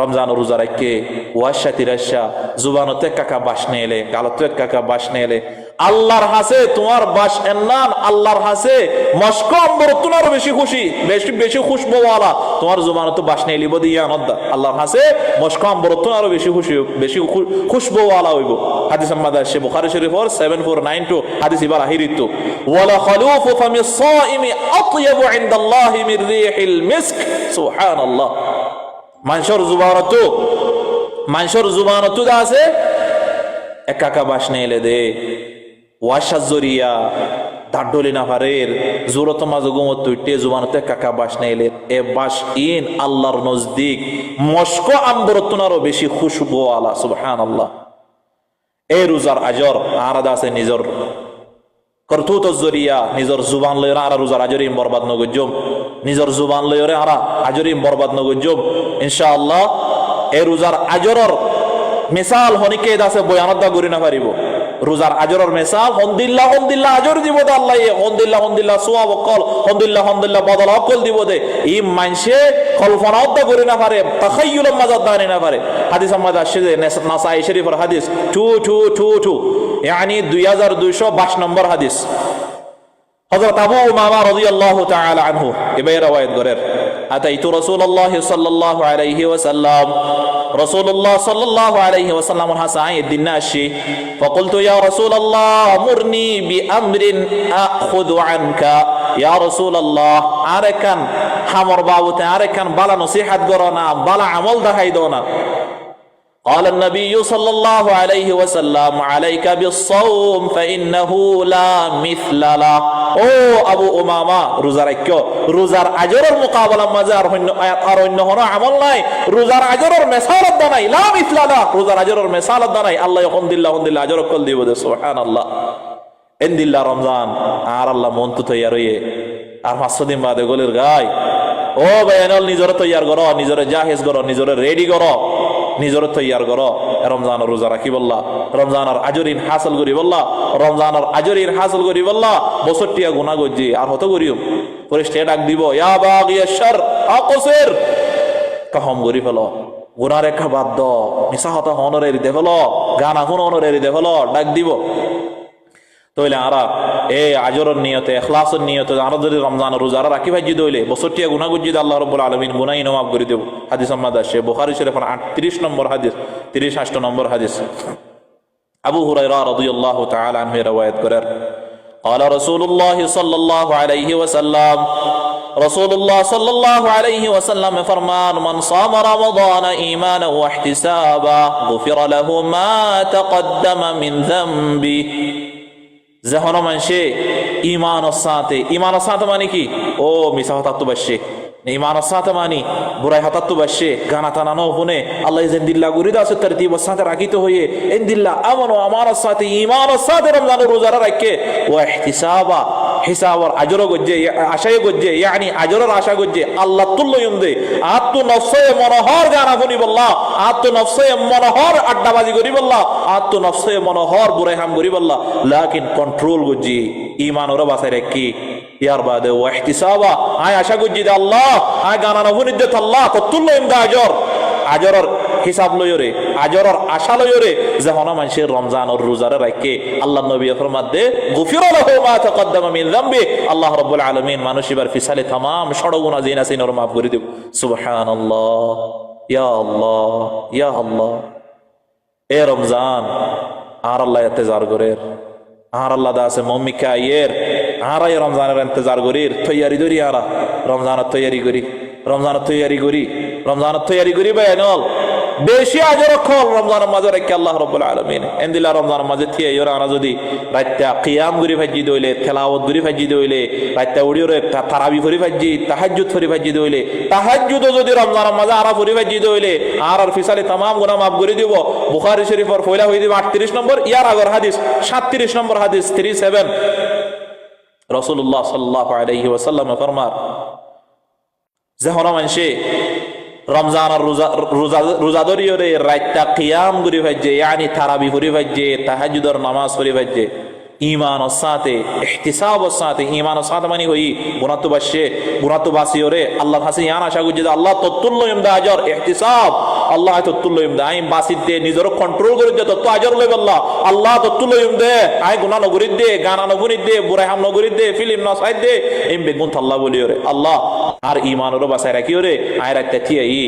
রমজান রোজা রাখে ওয়াশা তিরাশা জুবানতে কাকা বাস নিয়ে এলে গালতে কাকা বাস নিয়ে এলে আল্লাহর হাসে তোমার বাস এন্নান আল্লাহর হাসে মস্কম বরতুনারও বেশি খুশি বেশি বেশি খুশবুওয়ালা তোমার জুবানতে বাস নিয়ে লিব দিয়া নদ্দা আল্লাহর হাসে মস্কম বরতুনারও বেশি খুশি বেশি খুশবুওয়ালা হইব। হাদিস আমাদের সে বুখারী শরীফের 7492 হাদিস ইবার আহিরিত ওয়ালা খালুফু ফামিস সাইমি আতয়াবু ইনদাল্লাহি মির রিহিল মিস্ক সুবহানাল্লাহ। মানুষের জুবানতো আছে একা বাস নিয়ে এলে দে ওয়াশা জরিয়া দাডলি নাফারের জোরত মাঝে গুমত তুইটে জুবানতে কাকা বাস নিয়ে এলে এ বাস ইন আল্লাহর নজদিক মস্ক আম্বরতনারও বেশি খুশবু আলা সুবহানাল্লাহ। এ রোজার আজর আরাদা আছে নিজর করতুত জরিয়া নিজর জুবান লয়রা আরা রোজার আজরিম বরবাদ নগজম নিজর জুবান লয়রে আরা আজরিম বরবাদ নগজম ইনশাআল্লাহ। এ রোজার আজরর মিসাল হনিকে দাসে বয়ানতা করি না পারিব রোজার আজরর মিসাল হন্দিল্লাহ হন্দিল্লাহ আজর দিব দে আল্লাহ হন্দিল্লাহ হন্দিল্লাহ সুয়াব কল হন্দিল্লাহ হন্দিল্লাহ বদল অকল দিব দে ই মানসে কল্পনাও করি না পারে তাখায়ুল মাজাদ দানি না পারে। হাদিস আমাদের আসছে যে নাসাই শরীফের হাদিস 2222 يعني 2222 নম্বর হাদিস হযরত আবু উমামা রাদিয়াল্লাহু তাআলা আনহু এবারে রওয়ায়াত করেন আতাইতু রাসূলুল্লাহ সাল্লাল্লাহু আলাইহি ওয়াসাল্লাম রাসূলুল্লাহ সাল্লাল্লাহু আলাইহি ওয়াসাল্লাম হাসাই দিনাশি فقلت يا رسول الله مرني بأمر آخذ عنك يا رسول الله আরেকান হামর বাবুতে আরেকান বালা নসিহত করো না বালা আমল দেখাই দাও না। قال النبي صلى الله عليه وسلم عليك بالصوم فإنه لا مثل له ও আবু উমামা রোজা রাখো রোজার আজরের মোকাবেলা মাঝে আর অন্য কোনো আমল নাই রোজার আজরের মিসালত দানাই লা মিথলা লা রোজার আজরের মিসালত দানাই আল্লাহ হমদুলিল্লাহ হমদুলিল্লাহ আজর কল দিব দে সুবহানাল্লাহ। ইনদিল্লাহ রমজান আর আল্লাহ মন তো তৈয়ার হইয়ে আর 500 দিন বাদে গলির গায় ও ভাইয়ানল নিজরে তৈয়ার করো নিজরে জাহেজ করো নিজরে রেডি করো নিজরে তৈয়ার করো রমজান রোজা রাখি বললা রমজানের আজরিন হাসিল করি বললা রমজানের আজরিন হাসিল করি বললা বছরটিয়া গুনাহ গজি আর হতো করিও ফেরেশতা ডাক দিব ইয়া বাগিয়াশ শার আকসির কহম করি ফেলো গুনাহ রেখা বাদ দাও মিছা কথা হনরেরি দে ফেলো গানা হুন হনরেরি দে ফেলো ডাক দিব। তইলে আরা এ আজরের নিয়তে ইখলাসের নিয়তে আরা যদি রমজান রোজা রাখি ভাজি দইলে বছরটিয়া গুনাহ গজি আল্লাহ রাব্বুল আলামিন গুনাহ মাফ করে দেব। হাদিস আমাদের আছে বুখারী শরীফের 38 নম্বর হাদিস 38 নম্বর হাদিস আবু হুরায়রা রাদিয়াল্লাহু তাআলা আনহু রওয়ায়াত করেন قال رسول الله صلى الله عليه وسلم رسول الله صلى الله عليه وسلم فرمان من صام رمضان إيمانا واحتسابا غفر له ما تقدم من ذنبه জহর মানসে ইমানের সাথে মানে কি ও মিছা হতাত্ত বাসে ইমানের সাথে মানি বুড়াই হতাত্ত বাসে গানা টানানো শুনে আল্লাহ জিন্দিল্লাহ গুরিদা আছে তরতিব সাথে রাখিত হয়ে ইনদিল্লাহ আমানো আমার সাথে ইমানের সাথে রমজান রোজা রাখে ও ইহতিসাবা হিসাবর আজর গজ্জে আশায় গজ্জে ইয়ানি আজরের আশা গজ্জে আল্লাহ তুল্লয়ম দে আত্ম নফসে মনোহর গানা শুনি বললা আত্ম নফসে মনোহর আড্ডাবাজি করি বললা আত্ম নফসে মনোহর বুড়াই হাম করি বললা লাকিন কন্ট্রোল গজ্জি ইমানর বাসায় রাখি ইয়ার বাদে ও ইহতিসাবা আয় আশা গজ্জি দে আল্লাহ আয় গানা নফুনি দে আল্লাহ তুল্লয়ম দে আজরের হিসাব লয়রে আজরের আশা লয়রে যখন মানুষের রমজানের রোজারে রাখে আল্লাহ নবী ফরমাত দে গুফিরা লাহু মা তাকদ্দামা মিন যামবি আল্লাহ রাব্বুল আলামিন মানুষ এবার ফিসালে तमाम ষড় গুনাহ জিনা সিনর মাফ করে দেব সুবহানাল্লাহ ইয়া আল্লাহ ইয়া আল্লাহ। এ রমজান আর আল্লাহ ইন্তজার করে আর আল্লাহ দাসে মমিকা আয়ের আর এই রমজানের ইন্তজার করির তৈয়ারি ধরি আর রমজানের তৈয়ারি করি রমজানের তৈয়ারি করি বায়নল বেশি আজর খল রমজানের মাঝে রেখে আল্লাহ রাব্বুল আলামিন এন্দিলা রমজানের মাঝে থিয়ে ইরা আনা যদি রাইতা কিয়াম করি ভাজি দইলে তেলাওয়াত করি ভাজি দইলে রাইতা উড়িরে তারাবি করি ভাজি তাহাজ্জুদ করি ভাজি দইলে তাহাজ্জুদ যদি রমজানের মাঝে আরা করি ভাজি দইলে আর ফিসালে तमाम গুনাহ মাফ করে দিব। বুখারী শরীফের পয়লা হই দিব 38 নম্বর ইয়ার আগর হাদিস 37 নম্বর হাদিস 37 রাসূলুল্লাহ সাল্লাল্লাহু আলাইহি ওয়াসাল্লাম ফরমান যখন মানুষে রমজানের রোজা ধরিয়ে রাইতা কিয়াম করি ভাজে ইয়ানি তারাবি করি ভাজে তাহাজ্জুদের নামাজ পড়ি ভাজে ইমানের সাথে ইহতিসাবের সাথে ইমানের সাথে মানে হই গুনাহ তো বাসিওরে আল্লাহর কাছে ইয়ান আশা করি যে আল্লাহ ততুল্লাহ ইমদা আজর ইহতিসাব আল্লাহ হয়তো তুলইম দে আই বাসিত দে নিজের কন্ট্রোল করে দে তো আজর লই আল্লাহ আল্লাহ তো তুলইম দে আই গুনাহ নগরিত দে গানা নগরিত দে বুড়াই হাম নগরিত দে ফিল্ম নসাইদ দে এম বেগুন আল্লাহ বলিও রে আল্লাহ আর ঈমানের বাসায় রাখিও রে আই রাতে তিয়াই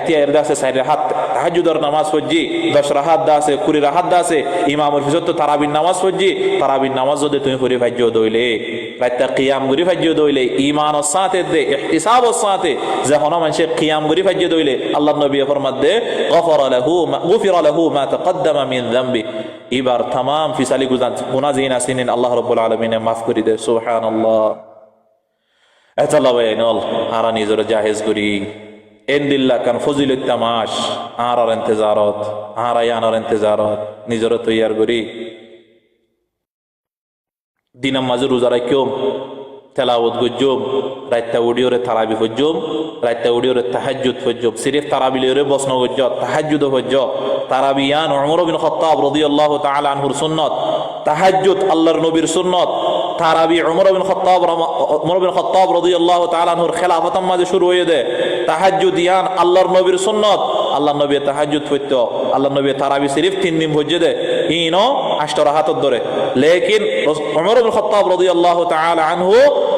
তিয়ার দাসে সাইরে হাত তাহাজ্জুদের নামাজ পড়জি 10 রাকাত দাসে 20 রাকাত দাসে ইমামের ফিজত তারাবির নামাজ পড়জি তারাবির নামাজ যদি তুমি পড়ি ফাজ্জো দইলে রাতে কিয়াম করি ফাজ্জো দইলে ঈমানের সাথে দে ইহতিসাবের সাথে যখন মানুষ কিয়াম করি ফাজ্জো দইলে আল্লাহর নবী ফরমাত দে গফরা লাহু মা তাকদ্দামা মিন যামবি এবার तमाम ফিসালি গুনাহ জিন আসিনিন আল্লাহ রাব্বুল আলামিন মাফ করে দে সুবহানাল্লাহ এতলা বাইনল আর নিজের জাহেজ করি এন্দিল্লাহ কান ফজিলত তামাশ আর ইন্তজারত আর আয়ানোর ইন্তজারত নিজের তৈয়ার করি দিনাম মাঝে রোজা রাখিও তেলাওয়াত গজ্জুম রাইতা উডিওরে তারাবি ফজ্জুম রাইতা উডিওরে তাহাজ্জুদ ফজ্জুম সিরিফ তারাবি লিওরে বসন গজ্জ তাহাজ্জুদ ফজ্জ তারাবিয়ান উমর বিন খাত্তাব রাদিয়াল্লাহু তাআলা আনহুর সুন্নাত তাহাজ্জুদ আল্লাহর নবীর সুন্নাত তারাবি উমর বিন খাত্তাব রাদিয়াল্লাহু তাআলা আনহুর খেলাফতের মাঝে শুরু হয়ে দে তাহাজ্জুদিয়ান আল্লাহর নবীর সুন্নাত আল্লাহর নবী তাহাজ্জুদ ফজ্জ আল্লাহর নবী তারাবি সিরিফ 3 দিন ফজ্জে দে ইনো 8 রাকাত ধরে লেকিন উমর বিন খাত্তাব রাদিয়াল্লাহু তাআলা আনহু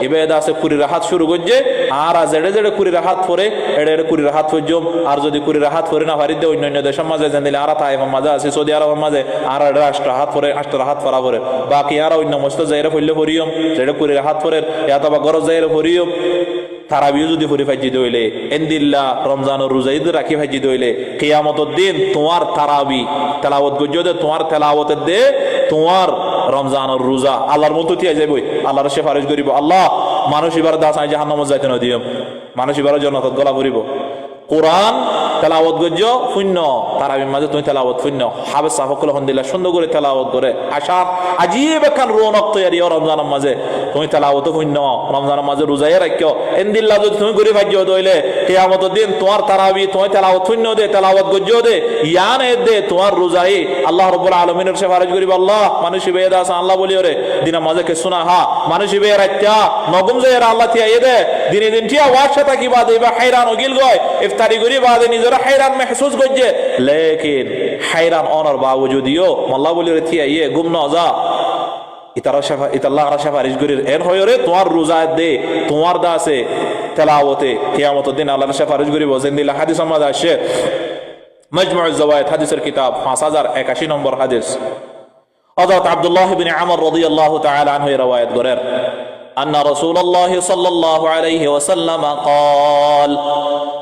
ইবাদত আছে 20 রাকাত শুরু করছে আর জেডে জেডে 20 রাকাত পরে এডে 20 রাকাত ফজ্জম আর যদি 20 রাকাত পরে না পারি দে অন্য দেশের মাঝে জানিলে আর তাই মাঝে আছে সৌদি আরবের মাঝে আর 8 রাকাত পরে 8 রাকাত পরা পরে বাকি আর অন্য মস্ত জায়গা ফইলে পড়িয়ম যেটা 20 রাকাত পরে ইয়াতবা গরজ জায়গা পড়িয়ম তারাবিও যদি পড়ি ফাজি দইলে এন্দিল্লাহ রমজানের রোজা ঈদ রাখি ফাজি দইলে কিয়ামতের দিন তোমার তারাবি তেলাওয়াত গজ্জদে তোমার তেলাওয়াতের দে তোমার রমজানের রোজা আল্লাহর মতো তিয়া যাইবই আল্লাহর সিফারিশ করিব আল্লাহ মানুষ এবার দাস আই জাহান্নামে যাইতে না দিও মানুষ এবার জান্নাতত গলা ভরিব কোরআন তেলাওয়াত গজ্জ শূন্য তারাবির মাঝে তুমি তেলাওয়াত শূন্য হাবে সাফকুল আলহামদুলিল্লাহ সুন্দর করে তেলাওয়াত করে আশা আজিব একখান রৌনক তৈরি রমজানের মাঝে তুমি তেলাওয়াত শূন্য রমজানের মাঝে রোজাই রাখিও এন্দিল্লাহ যদি তুমি ঘুরে ভাজ্য দইলে কিয়ামতের দিন তোমার তারাবি তোমার তেলাওয়াত শূন্য দে তেলাওয়াত গজ্জ দে ইয়ান দে তোমার রোজাই আল্লাহ রাব্বুল আলামিনের সিফারিশ করিব আল্লাহ মানুষ বেদ আছে আল্লাহ বলিও রে দিনা মাঝে কে শোনা হা মানুষ বে রাত্যা নগম যায় আল্লাহ তিয়া দে দিনে দিন টিয়া ওয়াশা থাকি বাদে বা হায়রান গিল গয় ইফতারি করি বাদে নিজেরা হায়রান महसूस গজ্জে লেকিন হায়রান অনর বাওজুদিও আল্লাহ বলিও রে তিয়া গুম না যা ইতাল্লাহ সিফারিশ করির এর হয় রে তোমার রোজা দে তোমার দাসে তেলাওয়াতে কিয়ামতের দিন আল্লাহ সিফারিশ করিব জিন্দিল্লাহ হাদিস আমাদ আসে মাজমুউজ যাওয়ায়েদ হাদিসের কিতাব 5081 নম্বর হাদিস হযরত আব্দুল্লাহ ইবনে আমর রাদিয়াল্লাহু তাআলা আনহু রওয়ায়াত করেন أن رسول الله صلى الله عليه وسلم قال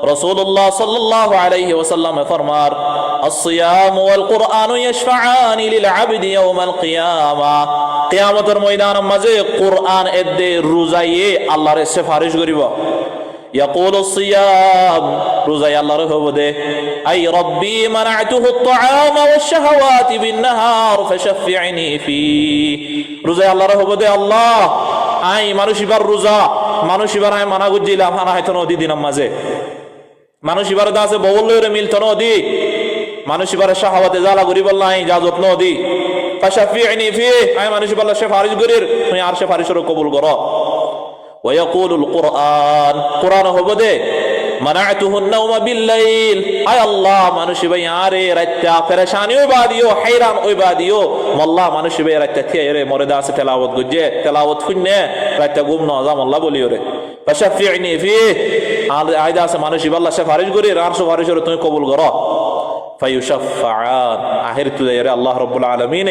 رسول الله صلى الله عليه وسلم فرمار الصيام والقرآن يشفعان للعبد يوم القيامة قيامة الميدان مزي قرآن ادي روزاي الله ري سفارش غريبا يقول الصيام روزاي الله ري هبده أي ربي منعته الطعام والشهوات بالنهار فشفعني فيه روزاي الله ري هبده الله আই মানুষ এবার রোজা মানুষ এবার আই মানা গুজিলাম হানা হয়তো নদী দিনাম মাঝে মানুষ এবার দাসে বললে মিলতো নদী মানুষ এবার শাহাওয়াতে জ্বালা করি বললা আই ইজাজত নদী ফাশাফিনি ফি আই মানুষ বললা সিফারিশ করির তুমি আর সিফারিশর কবুল করো ওয়ায়াকুলুল কুরআন কুরআন হবদে মানাতুহু আন-নাওম বিল-লাইল আয় আল্লাহ মানুষ ভাই আরে রাত্তা পেরেশানি ওই বাদিও হায়রান ওই বাদিও আল্লাহ মানুষ ভাই রাত্তা থিয়ারে মরে দাসে তেলাওয়াত গজে তেলাওয়াত শুনে রাত্তা গুম না জাম আল্লাহ বলিও রে ফাশাফিনি ফি আর আয়দা আছে মানুষ আল্লাহ সিফারিশ করি আর সিফারিশর তুমি কবুল করো ফায়ুশাফাআন আখির তুয়ারে আল্লাহ রাব্বুল আলামিন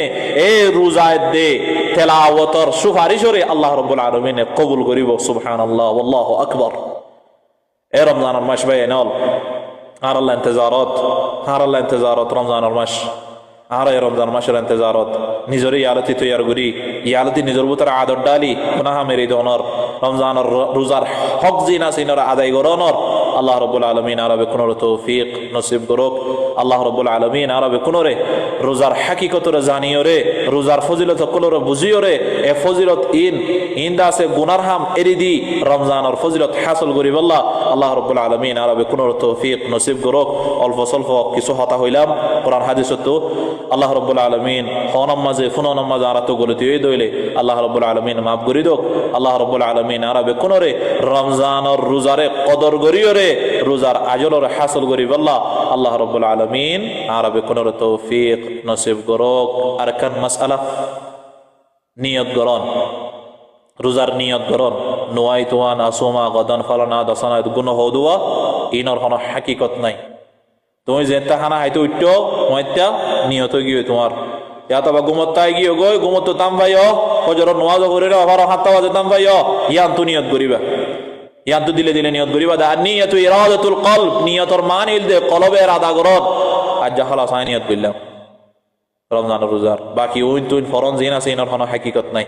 এই রোজায় দে তেলাওয়াতর সিফারিশরে আল্লাহ রাব্বুল আলামিন কবুল করিব সুবহানাল্লাহ ওয়াল্লাহু আকবার এ রমজানের মাস ভাই নল আর আল্লাহ ইন্তজারত রমজানের মাস আর এই রমজান মাসের ইন্তজারত নিজের ইয়ালতি তৈয়ার করি ইয়ালতি নিজের ভিতরে আদর ডালি গুনাহ মেরি দনর রমজানের রোজার হক জিনা সিনর আদায় করনর আল্লাহ রাব্বুল আলামিন আরবে কোন তৌফিক নসিব করুক আল্লাহ রাব্বুল আলামিন আরবে কোন রে রোজার হাকিকতরে জানিও রে রোজার ফজিলত কোলরে বুঝিও রে এ ফজিলত ইন্দা আছে গুনার হাম এরিদি রমজানের ফজিলত হাসিল করি বল্লাহ আল্লাহ রাব্বুল আলামিন আরবে কোন তৌফিক নসিব করুক অল্প স্বল্প কিছু হতা হইলাম কোরআন হাদিসত আল্লাহ রাব্বুল আলামিন ফোনম মাঝে আর তো গলতি হই দইলে আল্লাহ রাব্বুল আলামিন মাফ করি দোক আল্লাহ রাব্বুল আলামিন আরবে কোন রে রমজানের রোজারে কদর করিও রে রোজার আজলরে হাসিল করি বল্লাহ আল্লাহ রাব্বুল আলামিন আরবে কোনের তৌফিক নসিব করুক। আরকান মাসআলা নিয়ত গরণ, রোজার নিয়ত গরণ, নোয়াই তোয়ান আসুমা গদান ফালানা দসানা গুণ হদুয়া ইনর কোনো হাকিকত নাই। তুমি যেটা খানা হাইতে উঠ্ট মইত্যা নিয়ত গিয়ে তোমার ইয়াত বা গুমত্তাই গিয়ে গই গুমত্ত তাম ভাইও ফজর নোয়াজ করে রে আবার 7টা বাজে তাম ভাইও ইয়ান তো নিয়ত করিবা, ইয়ান তো দিলে দিলে নিয়ত করিবা। দা নিয়তু ইরাদাতুল কলব, নিয়তর মান ইল দে কলবে ইরাদা করত। আজ যা খালাস নিয়ত করলাম রমজানের রোজার, বাকি ওই তুই ফরন জিন আছে ইনর কোনো হাকিকত নাই।